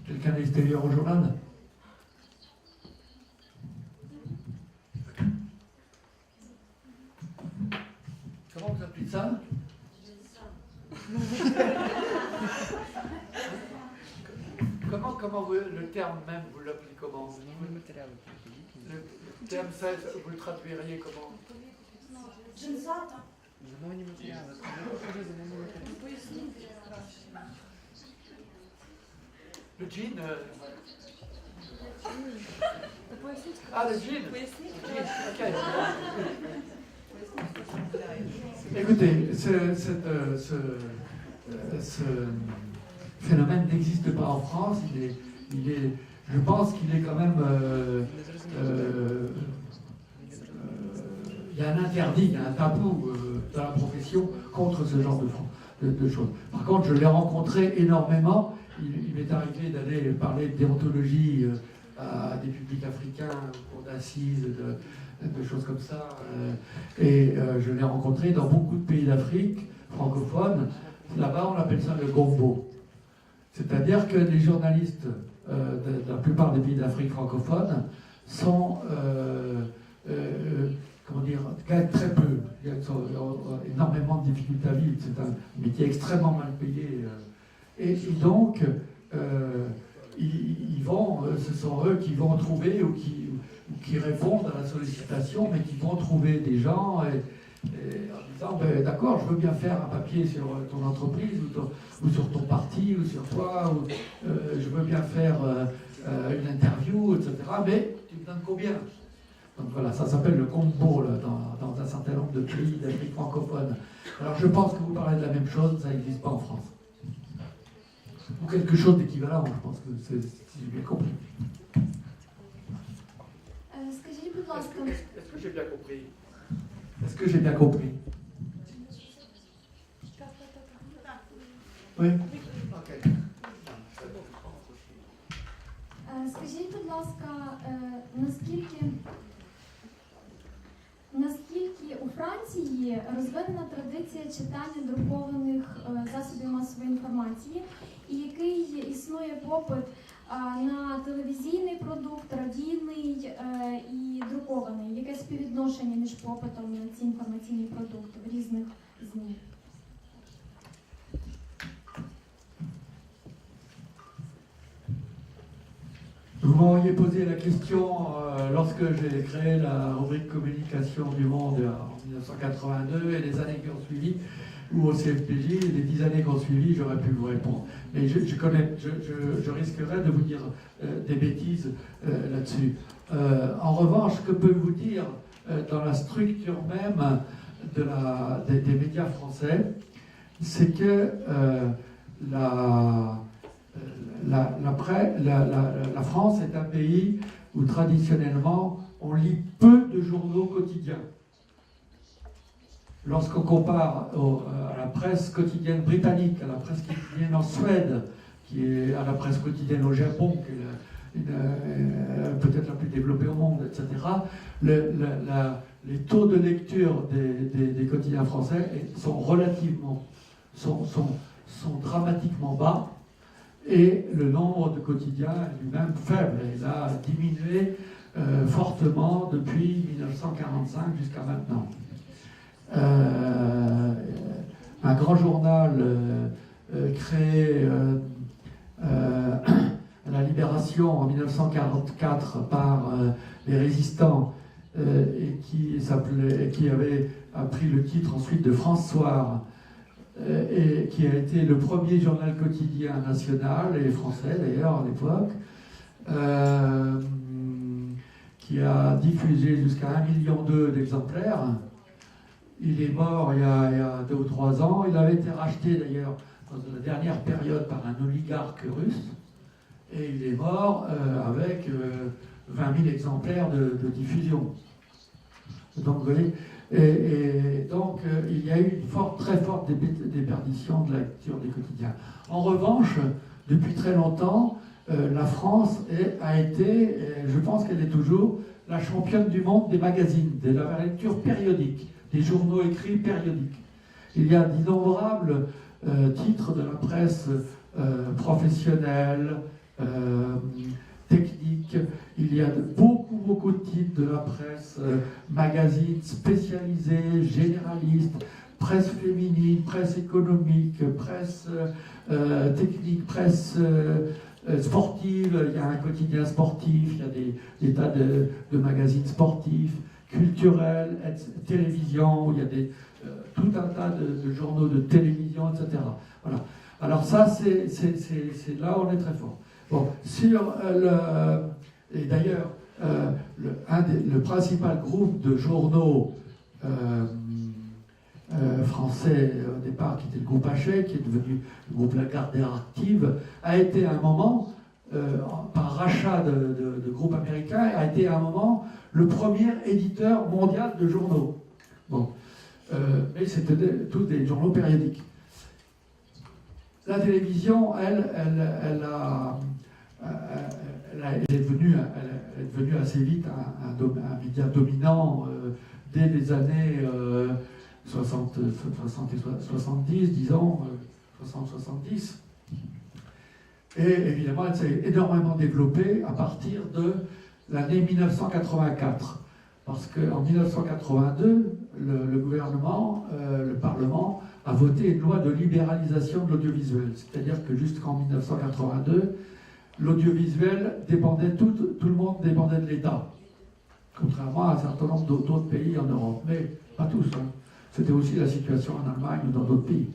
Quelqu'un d'extérieur au journal? Comment vous appelez ça? Comment vous, le terme même, vous l'appelez comment? Le terme, ça, vous le traduiriez comment? Джинса, так? Le jean Ah, le jean. Okay. Écoutez, ce phénomène n'existe pas en France. Je pense qu'il est quand même... il y a un interdit, il y a un tabou dans la profession contre ce genre de choses. Par contre, je l'ai rencontré énormément. Il m'est arrivé d'aller parler de déontologie à des publics africains, cours d'assises, de choses comme ça. Et je l'ai rencontré dans beaucoup de pays d'Afrique francophones. Là-bas, on appelle ça le gombo. C'est-à-dire que les journalistes de la plupart des pays d'Afrique francophone sont, comment dire, gagnent très peu. Ils ont énormément de difficultés à vivre. C'est un métier extrêmement mal payé. Et donc, ils vont, ce sont eux qui vont trouver ou qui répondent à la sollicitation, mais qui vont trouver des gens et en disant ben, d'accord, je veux bien faire un papier sur ton entreprise ou sur ton parti ou sur toi, ou je veux bien faire une interview, etc. Mais tu me donnes combien? Donc voilà, ça s'appelle le combo là, dans un certain nombre de pays d'Afrique francophone. Alors je pense que vous parlez de la même chose, ça n'existe pas en France. Ou quelque chose d'équivalent, je pense que si j'ai bien compris. Скажіть, будь ласка, Est-ce que j'ai bien compris? Est-ce que j'ai bien compris? Oui? Ok. Скажіть, будь ласка, наскільки у Франції розвинена традиція читання друкованих засобів масової інформації, і який існує попит на телевізійний продукт, радійний і друкований? Яке співвідношення між попитом на ці інформаційні продукти в різних ЗМІ? Vous m'auriez posé la question lorsque j'ai créé la rubrique communication du Monde en 1982 et les années qui ont suivi, ou au CFPJ, les 10 années qui ont suivi, j'aurais pu vous répondre. Mais je risquerais de vous dire des bêtises là-dessus. En revanche, ce que peut vous dire dans la structure même des médias français, c'est que la France est un pays où traditionnellement on lit peu de journaux quotidiens. Lorsqu'on compare à la presse quotidienne britannique, à la presse quotidienne en Suède, qui est à la presse quotidienne au Japon, qui est peut-être la plus développée au monde, etc., les taux de lecture des quotidiens français sont dramatiquement bas. Et le nombre de quotidiens est lui-même faible. Il a diminué fortement depuis 1945 jusqu'à maintenant. Un grand journal créé à la Libération en 1944 par les résistants et qui avait pris le titre ensuite de France Soir, et qui a été le premier journal quotidien national, et français d'ailleurs à l'époque, qui a diffusé jusqu'à 1,2 million d'exemplaires. Il est mort il y a 2 ou 3 ans. Il avait été racheté d'ailleurs dans la dernière période par un oligarque russe, et il est mort avec 20 000 exemplaires de diffusion. Donc vous voyez, et donc il y a eu une très forte déperdition de la lecture des quotidiens. En revanche, depuis très longtemps, la France a été, je pense qu'elle est toujours, la championne du monde des magazines, de la lecture périodique, des journaux écrits périodiques. Il y a d'innombrables titres de la presse professionnelle, technique. Il y a beaucoup de titres de la presse, magazines spécialisés, généralistes, presse féminine, presse économique, presse technique, presse sportive. Il y a un quotidien sportif, il y a des tas de magazines sportifs, culturels, télévision, il y a tout un tas de journaux de télévision, etc. Voilà. Alors ça, c'est là où on est très fort. Bon, sur et d'ailleurs, le principal groupe de journaux français au départ, qui était le groupe Hachette, qui est devenu le groupe Lagardère Active, a été à un moment, par rachat de groupes américains, a été à un moment le premier éditeur mondial de journaux. Bon. Mais c'était tous des journaux périodiques. La télévision, elle est devenue assez vite un média dominant dès les années 60 et 70, disons, 60-70. Et évidemment, elle s'est énormément développée à partir de l'année 1984. Parce qu'en 1982, le gouvernement, le Parlement, a voté une loi de libéralisation de l'audiovisuel. C'est-à-dire que jusqu'en 1982, l'audiovisuel dépendait, tout le monde dépendait de l'État. Contrairement à un certain nombre d'autres pays en Europe. Mais pas tous. Hein. C'était aussi la situation en Allemagne ou dans d'autres pays.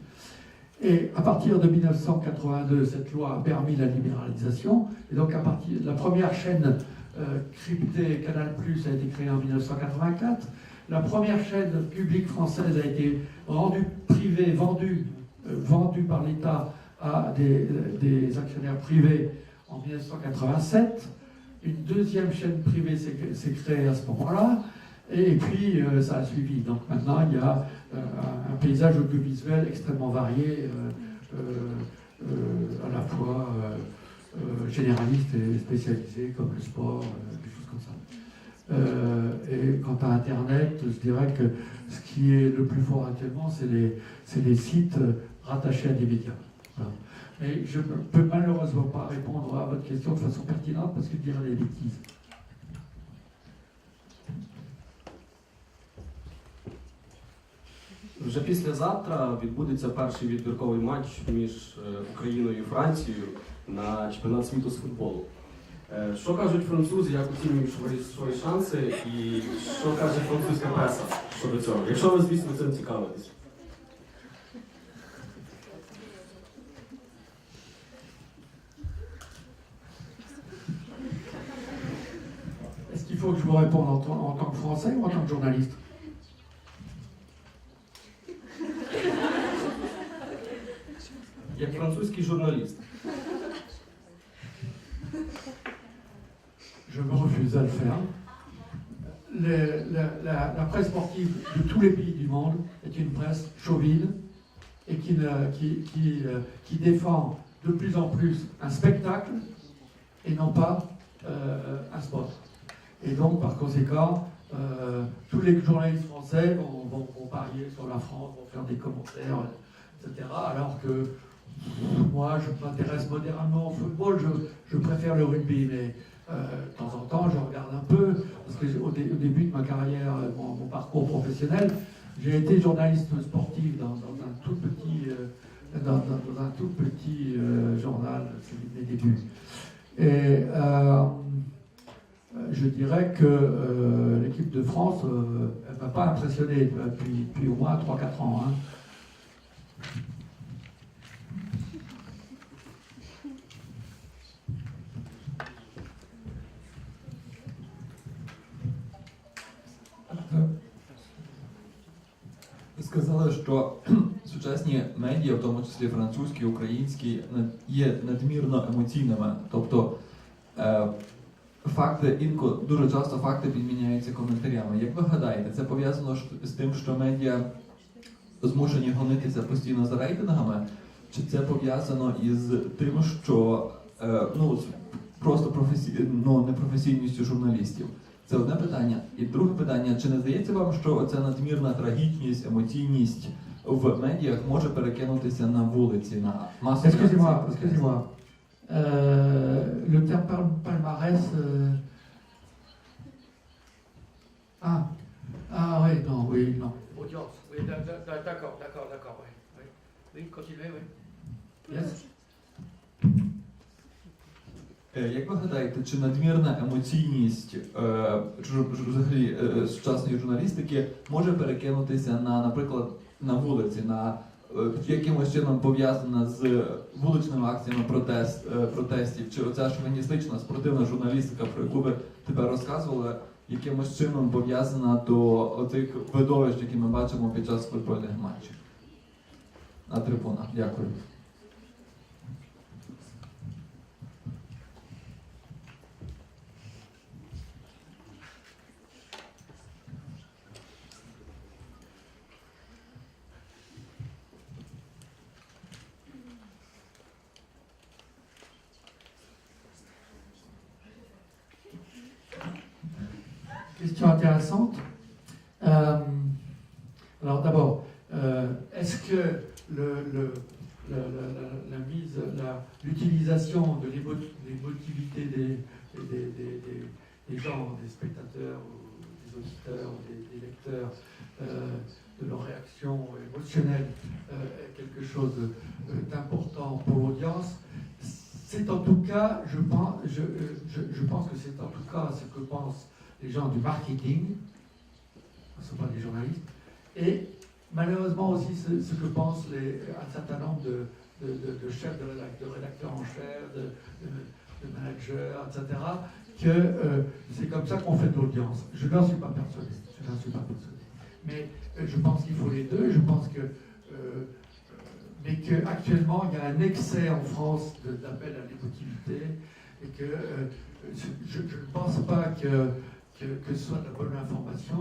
Et à partir de 1982, cette loi a permis la libéralisation. Et donc à partir la première chaîne cryptée, Canal+, a été créée en 1984. La première chaîne publique française a été rendue privée, vendue par l'État à des actionnaires privés en 1987. Une deuxième chaîne privée s'est créée à ce moment-là. Et puis ça a suivi. Donc maintenant, il y a un paysage audiovisuel extrêmement varié, à la fois généralistes et spécialisés comme le sport, des choses comme ça. Et quant à Internet, je dirais que ce qui est le plus fort actuellement, c'est les sites rattachés à des médias. Voilà. Mais je ne peux malheureusement pas répondre à votre question de façon pertinente parce que je dirais des bêtises. Вже післязавтра відбудеться перший відбірковий матч між Україною і Францією на чемпіонат світу з футболу. Що кажуть французи, як оцінюють свої шанси і що каже французька преса щодо цього? Якщо ви, звісно, цим цікавитесь. Est-ce qu'il faut que je vous réponde en tant que Français ou en tant que journaliste? Як французький журналіст. Je me refuse à le faire. La presse sportive de tous les pays du monde est une presse chauvine et qui défend de plus en plus un spectacle et non pas un sport. Et donc, par conséquent, tous les journalistes français vont parier sur la France, vont faire des commentaires, etc. Alors que moi, je m'intéresse modérément au football, je préfère le rugby, mais de temps en temps, je regarde un peu, parce que au début de ma carrière, mon parcours professionnel, j'ai été journaliste sportif dans un tout petit journal, celui de mes débuts. Et je dirais que l'équipe de France, elle ne m'a pas impressionné depuis au moins 3-4 ans. Hein. Ви сказали, що сучасні медіа, в тому числі французькі, українські, є надмірно емоційними. Тобто дуже часто факти підміняються коментарями. Як ви гадаєте, це пов'язано з тим, що медіа змушені гонитися постійно за рейтингами? Чи це пов'язано із тим, що просто непрофесійністю журналістів? Це одне питання. І друге питання, чи не здається вам, що ця надмірна трагічність, емоційність в медіях може перекинутися на вулиці, на масові? Excusez-moi. Le terme palmarès... oui, non. Audience, oui, d'accord, oui. Oui, continuez, oui. Yes. Як ви гадаєте, чи надмірна емоційність взагалі сучасної журналістики може перекинутися наприклад, на вулиці, якимось чином пов'язана з вуличними акціями протестів, чи оця шовіністична спортивна журналістика, про яку ви тепер розказували, якимось чином пов'язана до оцих видовищ, які ми бачимо під час футбольних матчів на трибунах? Дякую. Question intéressante. Alors d'abord, est-ce que l'utilisation de l'émotivité des gens, des spectateurs, ou des auditeurs, ou des lecteurs, de leur réaction émotionnelle est quelque chose d'important pour l'audience? C'est en tout cas, je pense que c'est en tout cas ce que pensent les gens du marketing, ce ne sont pas des journalistes, et malheureusement aussi ce que pensent un certain nombre de chefs de rédacteurs en chef, de managers, etc., que c'est comme ça qu'on fait de l'audience. Je n'en suis pas persuadé. Mais je pense qu'il faut les deux. Je pense que mais qu'actuellement, il y a un excès en France d'appel à l'émotivité et que je ne pense pas que ce soit de la bonne information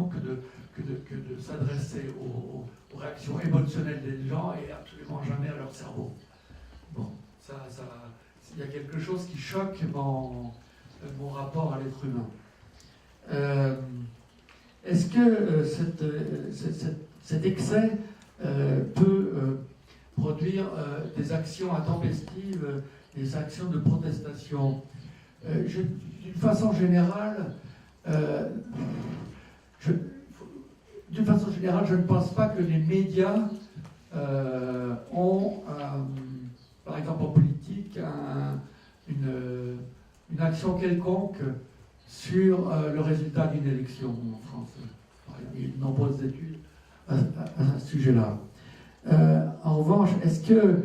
que de s'adresser aux réactions émotionnelles des gens et absolument jamais à leur cerveau. Bon, il y a quelque chose qui choque mon rapport à l'être humain. Est-ce que cet excès peut produire des actions intempestives, des actions de protestation? D'une façon générale, je ne pense pas que les médias ont, par exemple en politique, une action quelconque sur le résultat d'une élection en France. Il y a de nombreuses études à ce sujet-là. En revanche, est-ce que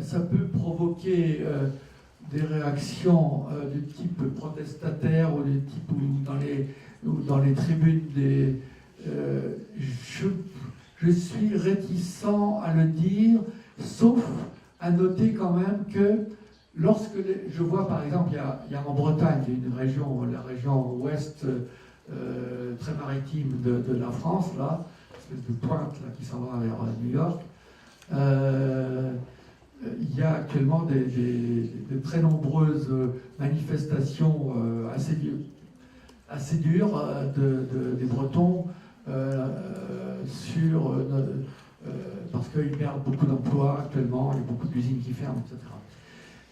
ça peut provoquer des réactions de type protestataire ou de type dans les tribunes je suis réticent à le dire, sauf à noter quand même que lorsque je vois par exemple, il y a en Bretagne une région, la région ouest très maritime de la France, là, une espèce de pointe là, qui s'en va vers New York, il y a actuellement de très nombreuses manifestations assez dures des Bretons parce qu'ils perdent beaucoup d'emplois actuellement, il y a beaucoup d'usines qui ferment, etc.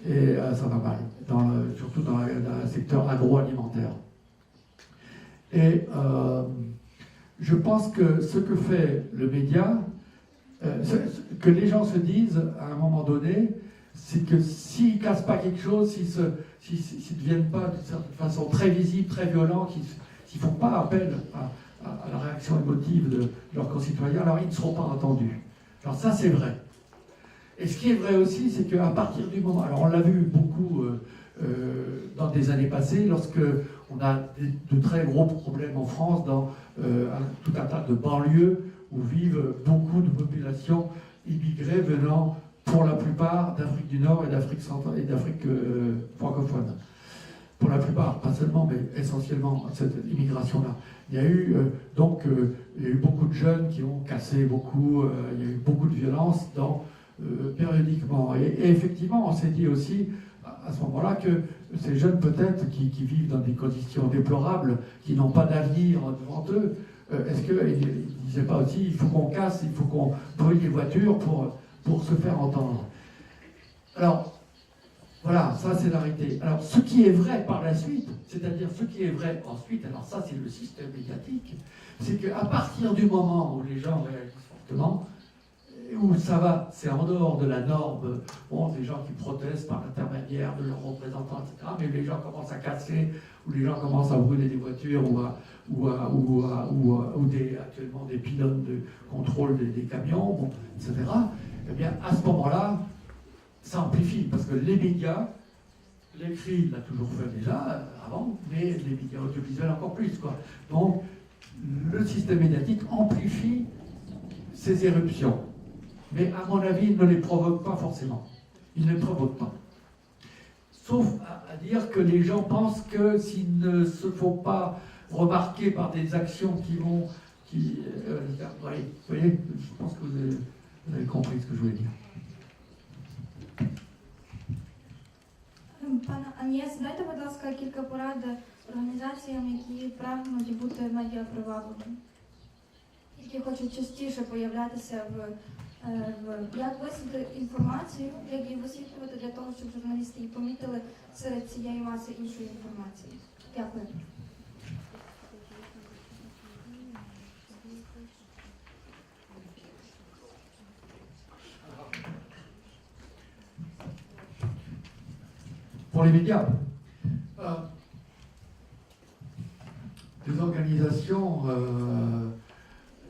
Et ça va mal, surtout dans le secteur agroalimentaire. Et je pense que ce que fait le média, que les gens se disent à un moment donné, c'est que s'ils ne cassent pas quelque chose, s'ils ne deviennent pas de certaine façon très visibles, très violents, s'ils ne font pas appel à la réaction émotive de leurs concitoyens, alors ils ne seront pas entendus. Alors ça, c'est vrai. Et ce qui est vrai aussi, c'est qu'à partir du moment... Alors on l'a vu beaucoup dans des années passées, lorsque on a de très gros problèmes en France dans tout un tas de banlieues où vivent beaucoup de populations immigrées venant pour la plupart d'Afrique du Nord et d'Afrique centrale et d'Afrique francophone. Pour la plupart, pas seulement, mais essentiellement cette immigration-là. Il y a eu il y a eu beaucoup de jeunes qui ont cassé beaucoup, il y a eu beaucoup de violence périodiquement. Et effectivement, on s'est dit aussi à ce moment-là que ces jeunes peut-être qui vivent dans des conditions déplorables, qui n'ont pas d'avenir devant eux, est-ce qu'ils ne disaient pas aussi il faut qu'on casse, il faut qu'on brûle les voitures pour se faire entendre? Alors, voilà, ça c'est la réalité. Alors, ce qui est vrai par la suite, c'est-à-dire ce qui est vrai ensuite, alors ça c'est le système médiatique, c'est qu'à partir du moment où les gens réagissent fortement, où ça va, c'est en dehors de la norme, bon, des gens qui protestent par l'intermédiaire de leurs représentants, etc., mais les gens commencent à casser, ou les gens commencent à brûler des voitures, ou actuellement des pylônes de contrôle des camions, bon, etc., eh bien, à ce moment-là, ça amplifie, parce que les médias, l'écrit l'a toujours fait déjà, avant, mais les médias audiovisuels encore plus, quoi. Donc, le système médiatique amplifie ces éruptions. Mais à mon avis, il ne les provoque pas forcément. Il ne les provoque pas. Sauf à dire que les gens pensent que s'ils ne se font pas remarquer par des actions qui vont... vous voyez, je pense que vous avez compris ce que je voulais dire. Пане Анієс, дайте, будь ласка, кілька порад організаціям, які прагнуть бути медіапривабливими, які хочуть частіше появлятися як висвітлити інформацію, як її висвітлювати для того, щоб журналісти її помітили серед цієї маси іншої інформації. Дякую. Pour les médias, les organisations,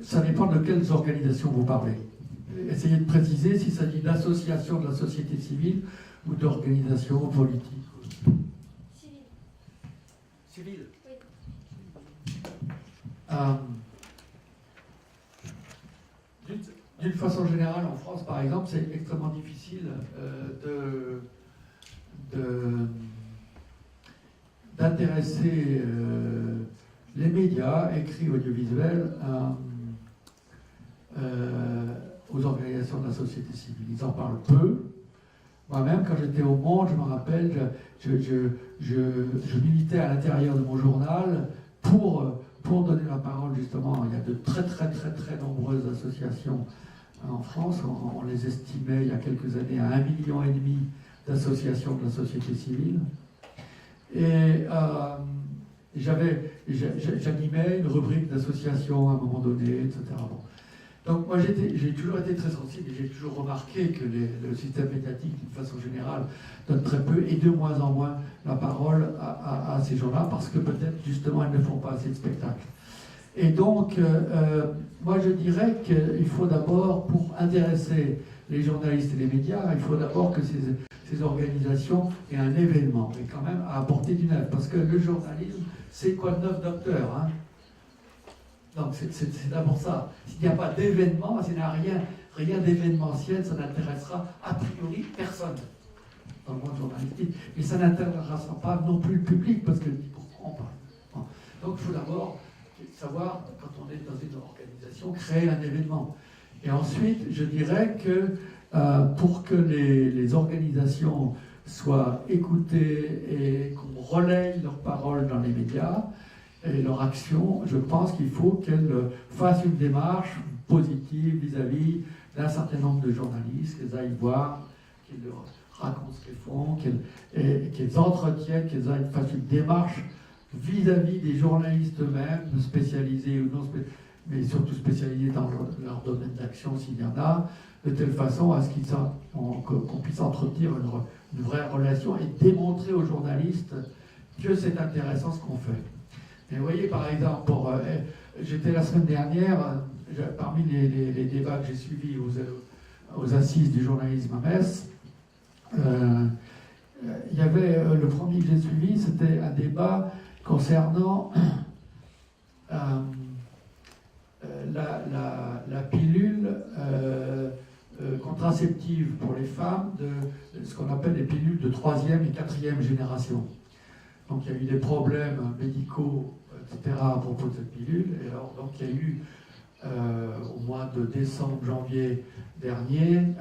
ça dépend de quelles organisations vous parlez. Essayez de préciser s'il s'agit d'associations de la société civile ou d'organisations politiques. Civile. D'une façon générale, en France, par exemple, c'est extrêmement difficile d'intéresser les médias, écrits, audiovisuels, aux organisations de la société civile. Ils en parlent peu. Moi-même, quand j'étais au Monde, je me rappelle, je militais à l'intérieur de mon journal pour donner la parole, justement. Il y a de très nombreuses associations en France. On les estimait il y a quelques années à 1,5 million d'associations de la société civile. Et j'animais une rubrique d'associations à un moment donné, etc. Bon. Donc moi j'ai toujours été très sensible et j'ai toujours remarqué que le système médiatique, d'une façon générale, donne très peu et de moins en moins la parole à ces gens-là parce que peut-être justement ils ne font pas assez de spectacles. Et donc moi je dirais qu'il faut d'abord, pour intéresser les journalistes et les médias, il faut d'abord que ces organisations aient un événement, et quand même à apporter du neuf, parce que le journalisme, c'est quoi de neuf, docteur, hein? Donc c'est d'abord ça. S'il n'y a pas d'événement, s'il n'y a rien d'événementiel, ça n'intéressera a priori personne dans le monde journalistique. Et ça n'intéressera pas non plus le public, parce que pourquoi on parle. Bon. Donc il faut d'abord savoir, quand on est dans une organisation, créer un événement. Et ensuite, je dirais que pour que les organisations soient écoutées et qu'on relaye leurs paroles dans les médias, et leur action, je pense qu'il faut qu'elles fassent une démarche positive vis-à-vis d'un certain nombre de journalistes, qu'elles aillent voir, qu'elles leur racontent ce qu'elles font, qu'elles entretiennent, qu'elles fassent une démarche vis-à-vis des journalistes eux-mêmes, spécialisés ou non spécialisés, mais surtout spécialisés dans leur domaine d'action s'il y en a, de telle façon à ce qu'on puisse entretenir une vraie relation et démontrer aux journalistes que c'est intéressant ce qu'on fait. Et vous voyez, par exemple, j'étais la semaine dernière, parmi les débats que j'ai suivis aux assises du journalisme à Metz, il y avait, le premier que j'ai suivi, c'était un débat concernant la pilule contraceptive pour les femmes, de ce qu'on appelle les pilules de 3e et 4e génération. Donc il y a eu des problèmes médicaux, etc. à propos de cette pilule. Et alors, donc il y a eu, au mois de décembre, janvier dernier,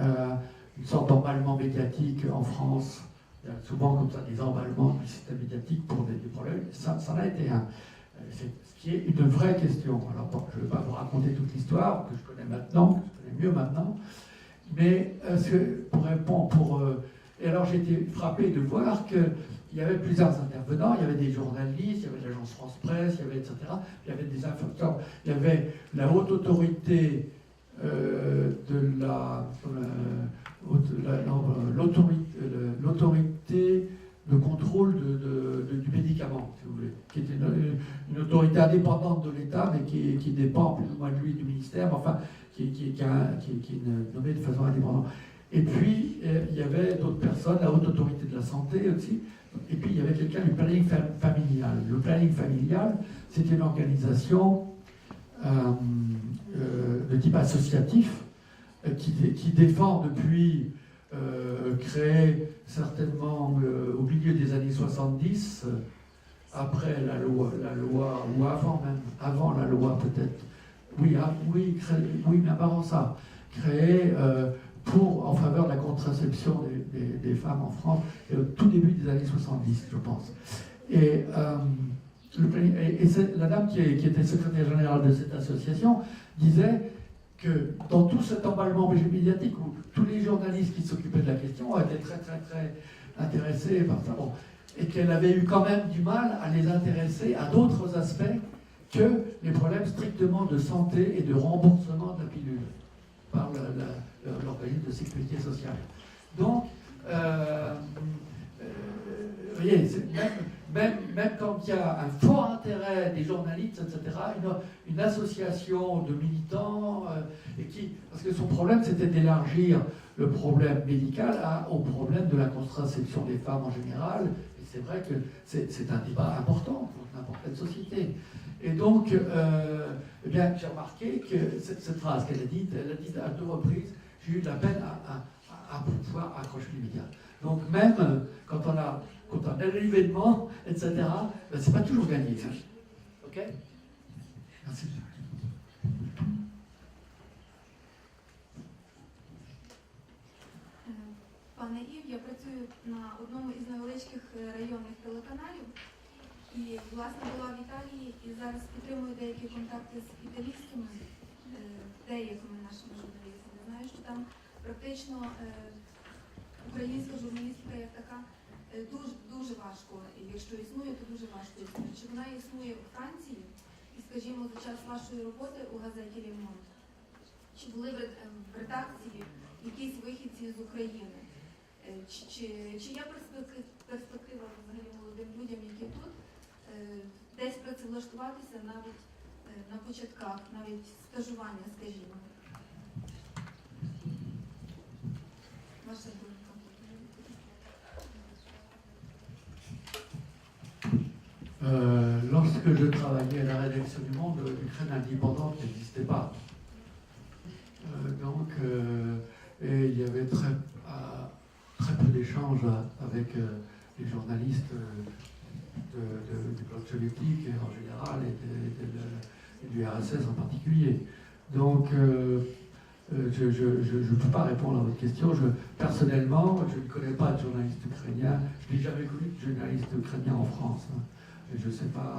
une sorte d'emballement médiatique en France. Il y a souvent comme ça des emballements du système médiatique pour des problèmes. Ça en a été un. Ce qui est une vraie question. Alors bon, je ne vais pas vous raconter toute l'histoire, que je connais maintenant, que je connais mieux maintenant. Mais pour répondre, et alors j'ai été frappé de voir qu'il y avait plusieurs intervenants, il y avait des journalistes, il y avait l'agence France Presse, il y avait etc. Il y avait des influenceurs, il y avait la haute autorité l'autorité de contrôle du médicament, si vous voulez, qui était une autorité indépendante de l'État, mais qui dépend plus ou moins de lui, du ministère, mais enfin, qui est nommée de façon indépendante. Et puis, il y avait d'autres personnes, la haute autorité de la santé aussi, et puis il y avait quelqu'un du planning familial. Le planning familial, c'est une organisation de type associatif qui défend depuis, créé certainement au milieu des années 70, après la loi, ou avant la loi peut-être, oui, mais avant ça, créé en faveur de la contraception des femmes en France, au tout début des années 70, je pense. Et la dame qui était secrétaire générale de cette association disait que dans tout cet emballement médiatique où tous les journalistes qui s'occupaient de la question étaient très intéressés par ça, bon, et qu'elle avait eu quand même du mal à les intéresser à d'autres aspects que les problèmes strictement de santé et de remboursement de la pilule par l'organisme de sécurité sociale. Donc, vous voyez, même quand il y a un fort intérêt des journalistes, etc., une association de militants, parce que son problème c'était d'élargir le problème médical au problème de la contraception des femmes en général, et c'est vrai que c'est un débat important pour n'importe quelle société. Et donc, eh bien, j'ai remarqué que cette phrase qu'elle a dite, à 2 reprises, j'ai eu de la peine à pouvoir accrocher les médias. Donc même quand on a l'événement, etc., ben, c'est pas toujours gagné. Hein. Ok? Merci. Пане Ів, я працюю на одному із невеличких районних телеканалів. І, власне, була в Італії і зараз підтримую деякі контакти з італійськими деякими нашими журналістами. Знаю, що там практично українська журналістика як така дуже важко, і якщо існує, то дуже важко існує. Чи вона існує у Франції, і, скажімо, за час вашої роботи у газеті «Le Monde»? Чи були в редакції якісь вихідці з України? Чи є перспектива взагалі молодим людям, які тут, десь працевлаштуватися навіть на початках, навіть стажування, скажімо? Ваша думка. Lorsque je travaillais à la rédaction du Monde, l'Ukraine indépendante n'existait pas. Et il y avait très peu d'échanges avec les journalistes du bloc soviétique en général et du RSS en particulier. Donc, je ne peux pas répondre à votre question. Personnellement, je ne connais pas de journaliste ukrainien. Je n'ai jamais connu de journaliste ukrainien en France. Et je ne sais pas,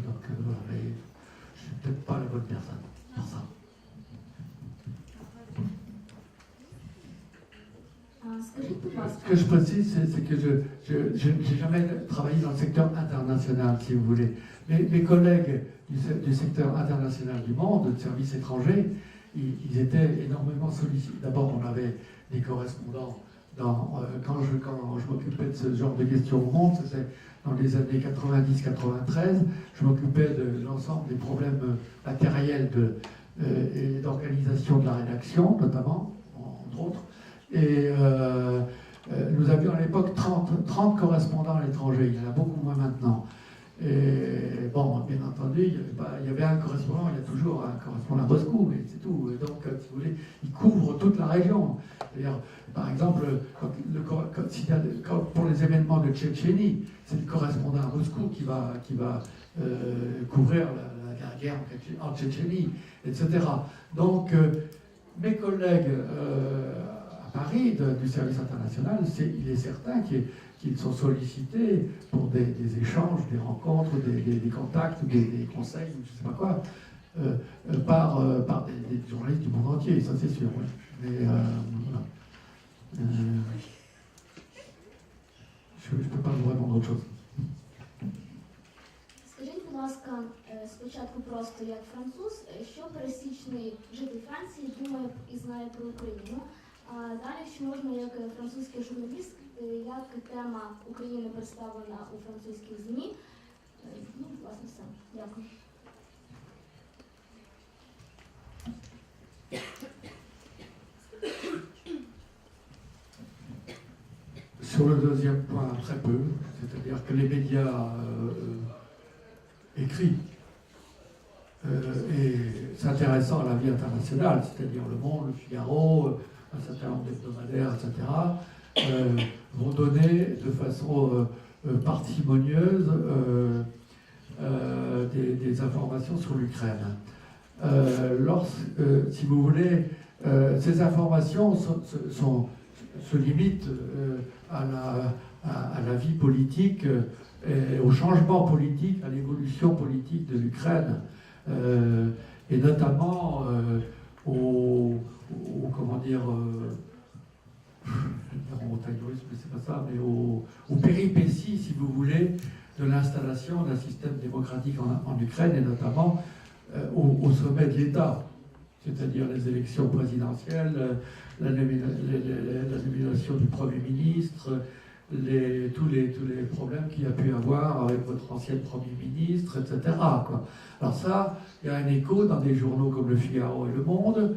voilà, je ne suis peut-être pas la bonne personne pour ça. Ce que je précise, c'est que je n'ai jamais travaillé dans le secteur international, si vous voulez. Mes collègues du secteur international du Monde, de services étrangers, ils étaient énormément sollicités. D'abord, on avait des correspondants. Quand je m'occupais de ce genre de questions au Monde, c'était dans les années 90-93, je m'occupais de l'ensemble des problèmes matériels et d'organisation de la rédaction, notamment, entre autres. Et nous avions à l'époque 30 correspondants à l'étranger, il y en a beaucoup moins maintenant. Et bon, bien entendu, il y avait un correspondant, il y a toujours un correspondant à Moscou, mais c'est tout. Et donc, si vous voulez, il couvre toute la région. C'est-à-dire, par exemple, pour les événements de Tchétchénie, c'est le correspondant à Moscou qui va couvrir la guerre en Tchétchénie, etc. Donc, mes collègues à Paris du service international, il est certain qu'ils sont sollicités pour des échanges, des rencontres, des contacts, des conseils, je ne sais pas quoi, par des journalistes du monde entier, ça c'est sûr. Ouais. Mais voilà. Je ne peux pas vous répondre autre chose. Скажіть, будь ласка, спочатку просто як француз, що пересічний житель Франції думає і знає про Україну, а далі, що можна як французький журналіст, як тема України представлена у французьких ЗМІ. Ну, власне, все. Дякую. Sur le deuxième point, très peu. C'est-à-dire que les médias écrits et s'intéressant à la vie internationale, c'est-à-dire Le Monde, Le Figaro, un certain nombre d'hebdomadaires, etc., vont donner de façon parcimonieuse des informations sur l'Ukraine. Si vous voulez, ces informations se limitent à la vie politique, au changement politique, à l'évolution politique de l'Ukraine, et notamment comment dire, au terrorisme, mais c'est pas ça, mais aux péripéties, si vous voulez, de l'installation d'un système démocratique en Ukraine, et notamment au sommet de l'État, c'est-à-dire les élections présidentielles, la nomination du Premier ministre, tous les problèmes qu'il y a pu avoir avec votre ancienne Premier ministre, etc. quoi. Alors ça, il y a un écho dans des journaux comme Le Figaro et Le Monde.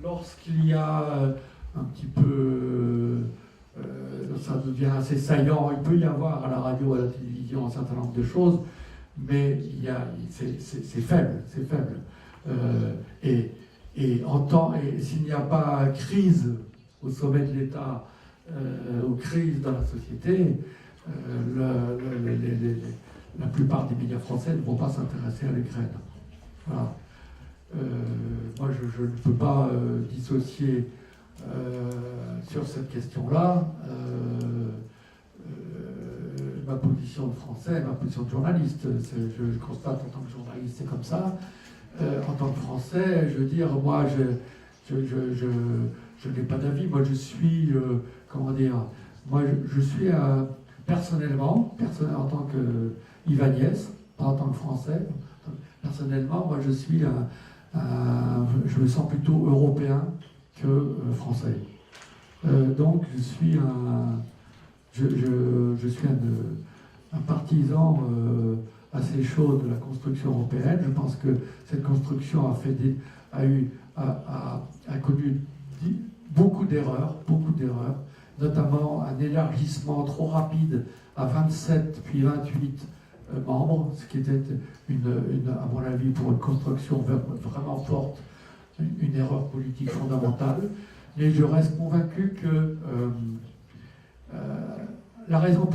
Lorsqu'il y a un petit peu... ça devient assez saillant, il peut y avoir à la radio, à la télévision un certain nombre de choses, mais c'est faible, c'est faible. Et s'il n'y a pas crise au sommet de l'État, ou crise dans la société, la plupart des médias français ne vont pas s'intéresser à l'Ukraine. Voilà. Moi, je ne peux pas dissocier sur cette question-là, ma position de français, ma position de journaliste. Je constate en tant que journaliste, c'est comme ça. En tant que français, je veux dire, moi, je n'ai pas d'avis. Moi, je suis, comment dire, moi, je suis personnellement, en tant que Ivagnès, pas en tant que français, personnellement, moi, je suis je me sens plutôt européen que français. Donc, je suis un partisan assez chaud de la construction européenne. Je pense que cette construction a connu beaucoup d'erreurs, notamment un élargissement trop rapide à 27 puis 28 membres, ce qui était, à mon avis, pour une construction vraiment forte, une erreur politique fondamentale. Mais je reste convaincu que la raison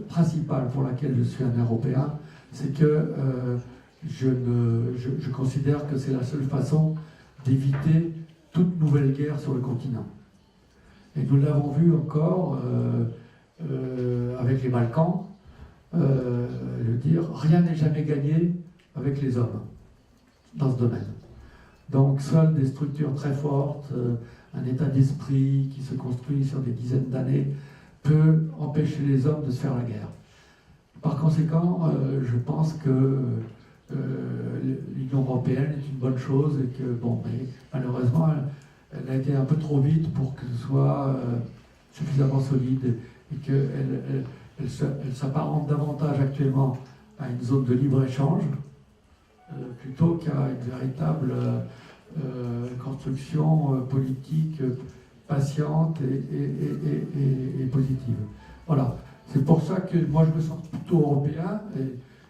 principale pour laquelle je suis un Européen, c'est que je considère que c'est la seule façon d'éviter toute nouvelle guerre sur le continent. Et nous l'avons vu encore avec les Balkans. Je veux dire, rien n'est jamais gagné avec les hommes dans ce domaine. Donc, seules des structures très fortes, un état d'esprit qui se construit sur des dizaines d'années, peut empêcher les hommes de se faire la guerre. Par conséquent, je pense que l'Union européenne est une bonne chose et que, bon, mais malheureusement, elle a été un peu trop vite pour que ce soit suffisamment solide et qu'elle s'apparente davantage actuellement à une zone de libre-échange plutôt qu'à une véritable construction politique patiente et positive. Voilà. C'est pour ça que moi je me sens plutôt européen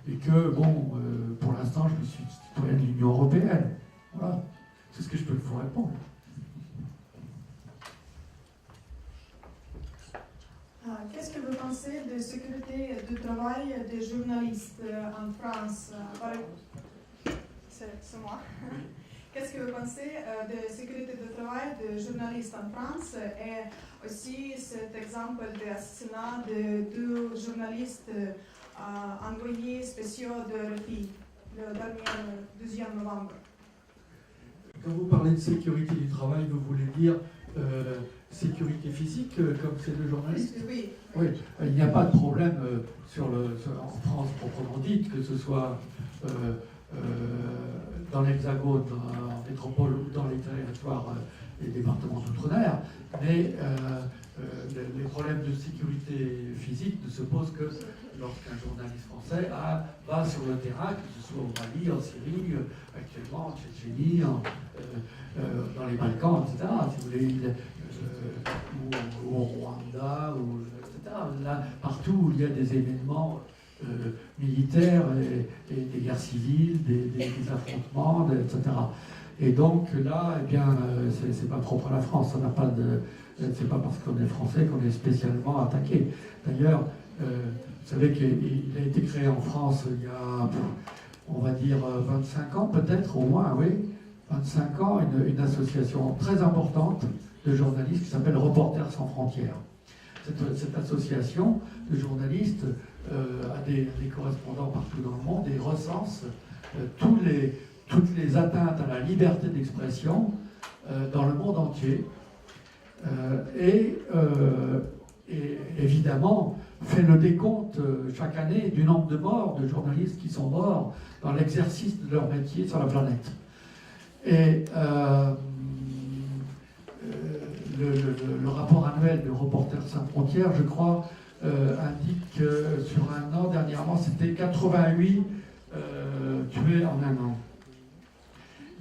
et que, bon, pour l'instant je suis citoyen de l'Union européenne. Voilà. C'est ce que je peux vous répondre. Qu'est-ce que vous pensez de sécurité du travail des journalistes en France? C'est moi. Qu'est-ce que vous pensez de sécurité du travail des journalistes en France et aussi cet exemple d'assassinat de deux journalistes envoyés spéciaux de RFI le dernier 2 novembre? Quand vous parlez de sécurité du travail, vous voulez dire sécurité physique, comme c'est le journaliste? Oui. Oui, il n'y a pas de problème en France proprement dite, que ce soit dans l'Hexagone, en métropole ou dans les territoires et départements d'outre-mer, mais les problèmes de sécurité physique ne se posent que lorsqu'un journaliste français va sur le terrain, que ce soit au Mali, en Syrie, actuellement en Tchétchénie, dans les Balkans, etc. Si vous voulez, ou au Rwanda, etc. Là, partout où il y a des événements militaires et des guerres civiles, des affrontements, etc. Et donc là, eh bien, c'est pas propre à la France. Ça n'a pas de, c'est pas parce qu'on est français qu'on est spécialement attaqué. D'ailleurs, vous savez qu'il a été créé en France il y a, on va dire, 25 ans, peut-être au moins, oui, 25 ans, une association très importante de journalistes qui s'appelle Reporters sans frontières. Cette association de journalistes a des correspondants partout dans le monde et recense toutes les atteintes à la liberté d'expression dans le monde entier. Et évidemment fait le décompte chaque année du nombre de morts, de journalistes qui sont morts dans l'exercice de leur métier sur la planète. Et le rapport annuel de Reporters sans frontières, je crois, indique que sur un an, dernièrement, c'était 88 tués en un an.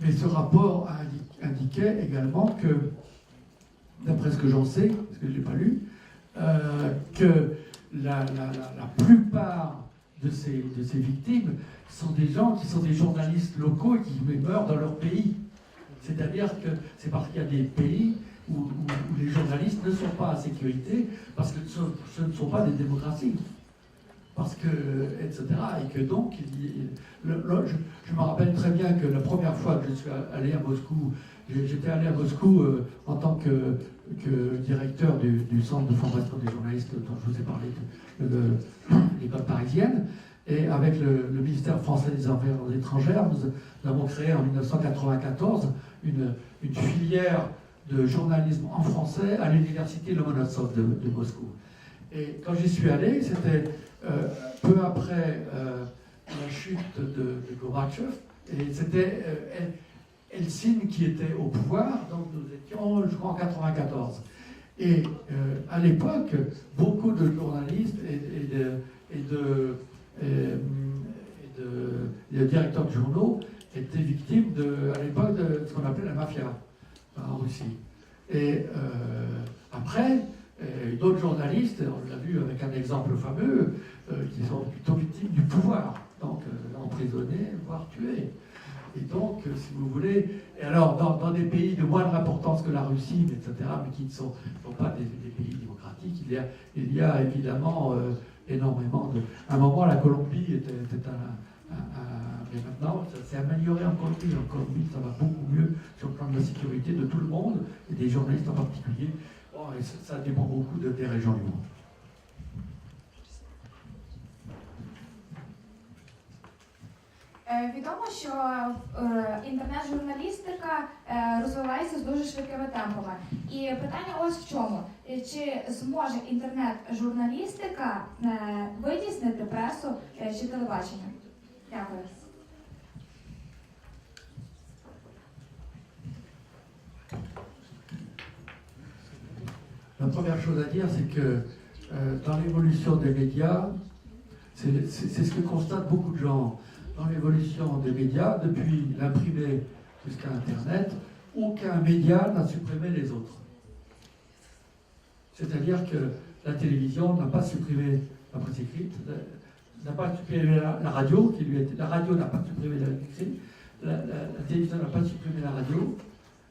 Mais ce rapport indiquait également que, d'après ce que j'en sais, parce que je ne l'ai pas lu, que la plupart de ces victimes sont des gens qui sont des journalistes locaux et qui meurent dans leur pays. C'est-à-dire que c'est parce qu'il y a des pays où les journalistes ne sont pas en sécurité, parce que ce ne sont pas des démocraties. Parce que, etc. Et que donc, je me rappelle très bien que la première fois que je suis allé à Moscou, j'étais allé à Moscou en tant que directeur du centre de formation des journalistes dont je vous ai parlé, de l'école parisienne. Et avec le ministère français des Affaires étrangères, nous avons créé en 1994 une filière de journalisme en français à l'université Lomonosov de Moscou. Et quand j'y suis allé, c'était peu après la chute de Gorbatchev, et c'était Helsinki qui était au pouvoir, donc nous étions, je crois, en 1994. Et à l'époque, beaucoup de journalistes et de directeurs de journaux étaient victimes à l'époque de ce qu'on appelait la mafia en Russie. Et après, d'autres journalistes, on l'a vu avec un exemple fameux, qui sont plutôt victimes du pouvoir, donc emprisonnés, voire tués. Et donc, si vous voulez, et alors dans des pays de moindre importance que la Russie, etc., mais qui ne sont pas des pays démocratiques, il y a évidemment énormément de... À un moment, la Colombie était mais maintenant, ça s'est amélioré en Colombie. En Colombie, ça va beaucoup mieux sur le plan de la sécurité de tout le monde, et des journalistes en particulier. Bon, et ça dépend beaucoup des régions du monde. Відомо, що інтернет-журналістика розвивається з дуже швидкими темпами. І питання ось в чому. Чи зможе інтернет-журналістика витіснити пресу чи телебачення? Дякую. La première chose à dire, c'est que dans l'évolution des médias, c'est ce que constatent beaucoup de gens. Dans l'évolution des médias, depuis l'imprimé jusqu'à Internet, aucun média n'a supprimé les autres. C'est-à-dire que la télévision n'a pas supprimé la presse écrite, n'a pas supprimé la radio, la radio n'a pas supprimé la écrite, la télévision n'a pas supprimé la radio.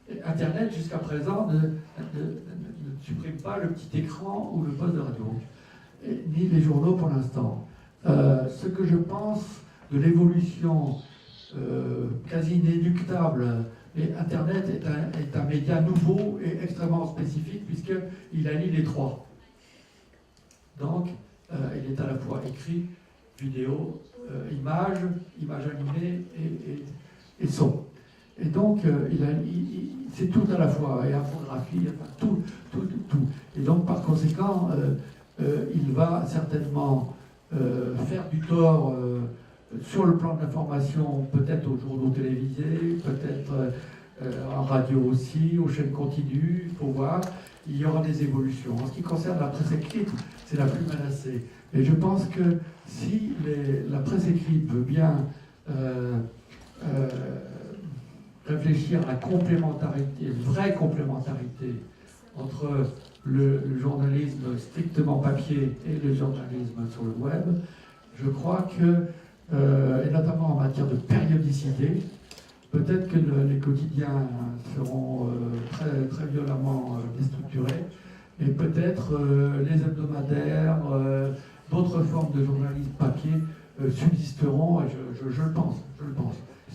Et Internet, jusqu'à présent, ne supprime pas le petit écran ou le poste de radio, ni les journaux pour l'instant. Ce que je pense de l'évolution quasi inéluctable, et Internet est un média nouveau et extrêmement spécifique puisqu'il allie les trois. Donc, il est à la fois écrit, vidéo, image animée et son. Et donc, c'est tout à la fois, et infographie, enfin, tout. Et donc, par conséquent, il va certainement faire du tort sur le plan de l'information, peut-être aux journaux télévisés, peut-être en radio aussi, aux chaînes continues, il faut voir. Il y aura des évolutions. En ce qui concerne la presse écrite, c'est la plus menacée. Et je pense que si la presse écrite veut bien réfléchir à la complémentarité, une vraie complémentarité entre le journalisme strictement papier et le journalisme sur le web, je crois que, et notamment en matière de périodicité, peut-être que les quotidiens seront très, très violemment déstructurés, mais peut-être les hebdomadaires, d'autres formes de journalisme papier subsisteront, et je le pense,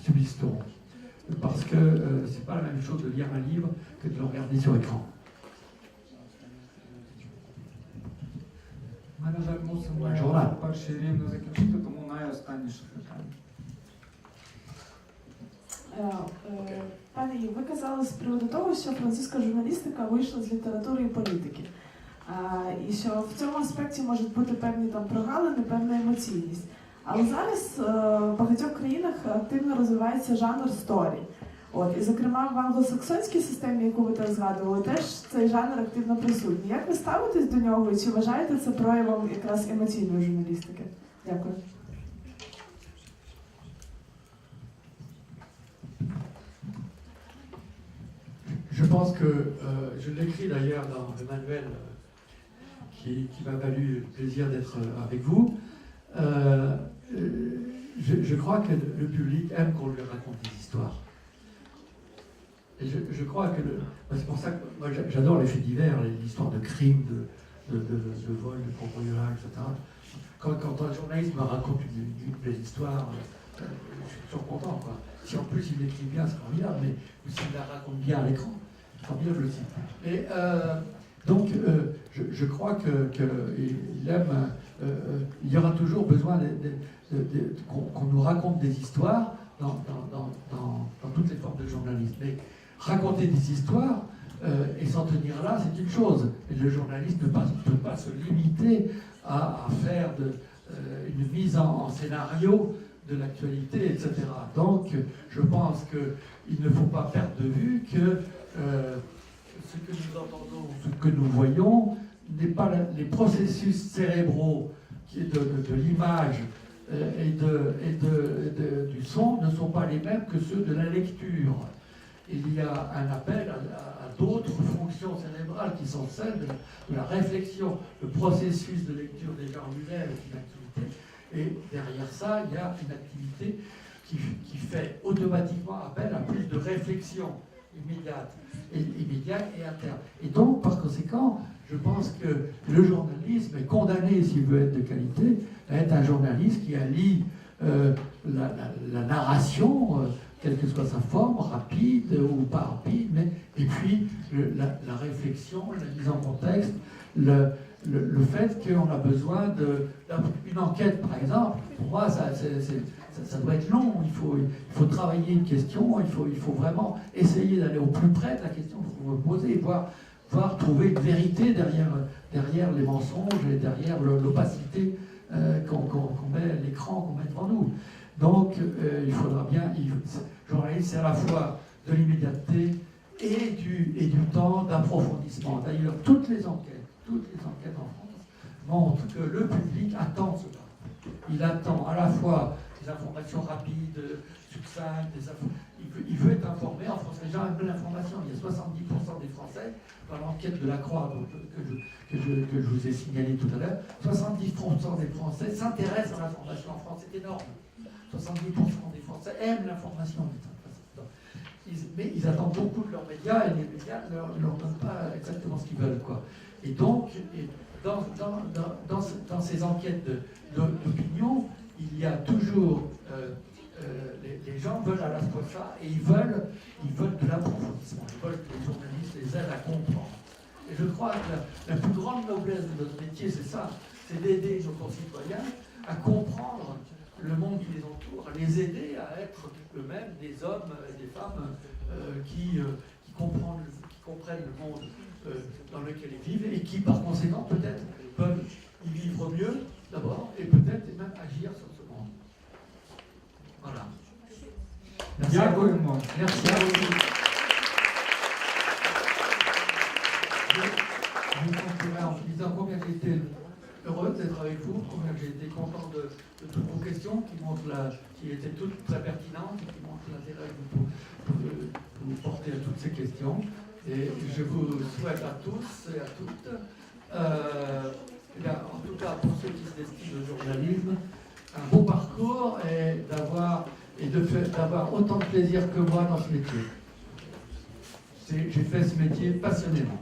subsisteront. Parce que c'est pas la même chose de lire un livre que de le regarder sur écran. Ми, на жаль, мусимо перший рівень закінчити, тому найостанніше питання. Пане Ів, ви казали з приводу того, що французька журналістика вийшла з літератури і політики. І що в цьому аспекті можуть бути певні там прогалини, певна емоційність. Але зараз в багатьох країнах активно розвивається жанр сторі. І, зокрема, в англосаксонській системі, яку ви так згадували, теж цей жанр активно присутній. Як ви ставитесь до нього і чи вважаєте це проявом якраз емоційної журналістики? Дякую. Je pense que, je l'écris d'ailleurs dans le manuel qui m'a valu le plaisir d'être avec vous. Je crois que le public aime qu'on lui raconte des histoires. Et je crois que c'est pour ça que moi j'adore les faits divers, l'histoire de crimes, de vol, de cambriolage, etc. Quand un journaliste me raconte une belle histoire, je suis toujours content, quoi. Si en plus il écrit bien, c'est formidable, mais s'il la raconte bien à l'écran. formidable aussi. Et donc, je crois qu'il aime. Il y aura toujours besoin qu'on nous raconte des histoires dans toutes les formes de journalisme. Mais raconter des histoires et s'en tenir là, c'est une chose. Et le journaliste ne peut pas se limiter à faire une mise en scénario de l'actualité, etc. Donc, je pense qu'il ne faut pas perdre de vue que ce que nous entendons, ce que nous voyons, n'est pas les processus cérébraux de l'image et du son ne sont pas les mêmes que ceux de la lecture. Il y a un appel à d'autres fonctions cérébrales qui sont celles de la réflexion. Le processus de lecture déjà en lui-même est une activité, et derrière ça, il y a une activité qui fait automatiquement appel à plus de réflexion immédiate et interne. Et donc, par conséquent, je pense que le journalisme est condamné, s'il veut être de qualité, à être un journaliste qui allie la narration, quelle que soit sa forme, rapide ou pas rapide, et puis la réflexion, la mise en contexte, le fait qu'on a besoin d'une enquête, par exemple. Pour moi, ça doit être long. Il faut travailler une question, il faut vraiment essayer d'aller au plus près de la question que vous me posez, voir trouver une vérité derrière les mensonges et derrière l'opacité qu'on met à l'écran, qu'on met devant nous. Donc, il faudra bien... Journaliste, c'est à la fois de l'immédiateté et du temps d'approfondissement. D'ailleurs, toutes les enquêtes en France montrent que le public attend cela. Il attend à la fois des informations rapides, succinctes, il veut être informé. En France, les gens aiment l'information. Il y a 70% des Français, dans l'enquête de la Croix que je vous ai signalée tout à l'heure, 70% des Français s'intéressent à l'information en France. C'est énorme. 70% des Français aiment l'information. Mais ils attendent beaucoup de leurs médias, et les médias ne leur donnent pas exactement ce qu'ils veulent, quoi. Et donc, dans ces enquêtes d'opinion, il y a toujours... les gens veulent à la fois ça, et ils veulent de l'approfondissement. Ils veulent que les journalistes les aident à comprendre. Et je crois que la plus grande noblesse de notre métier, c'est ça, c'est d'aider nos concitoyens à comprendre le monde qui les entoure, à les aider à être eux-mêmes des hommes et des femmes qui comprennent le monde dans lequel ils vivent et qui, par conséquent, peut-être peuvent y vivre mieux, d'abord, et peut-être même agir sur ce monde. Voilà. Merci à vous. Merci à vous. Je conclurai en disant combien j'ai été heureux d'être avec vous, combien j'ai été content de toutes vos questions qui étaient toutes très pertinentes et qui montrent l'intérêt que vous portez à toutes ces questions. Et je vous souhaite à tous et à toutes, en tout cas pour ceux qui se destinent au journalisme, un beau parcours et d'avoir autant de plaisir que moi dans ce métier. J'ai fait ce métier passionnément.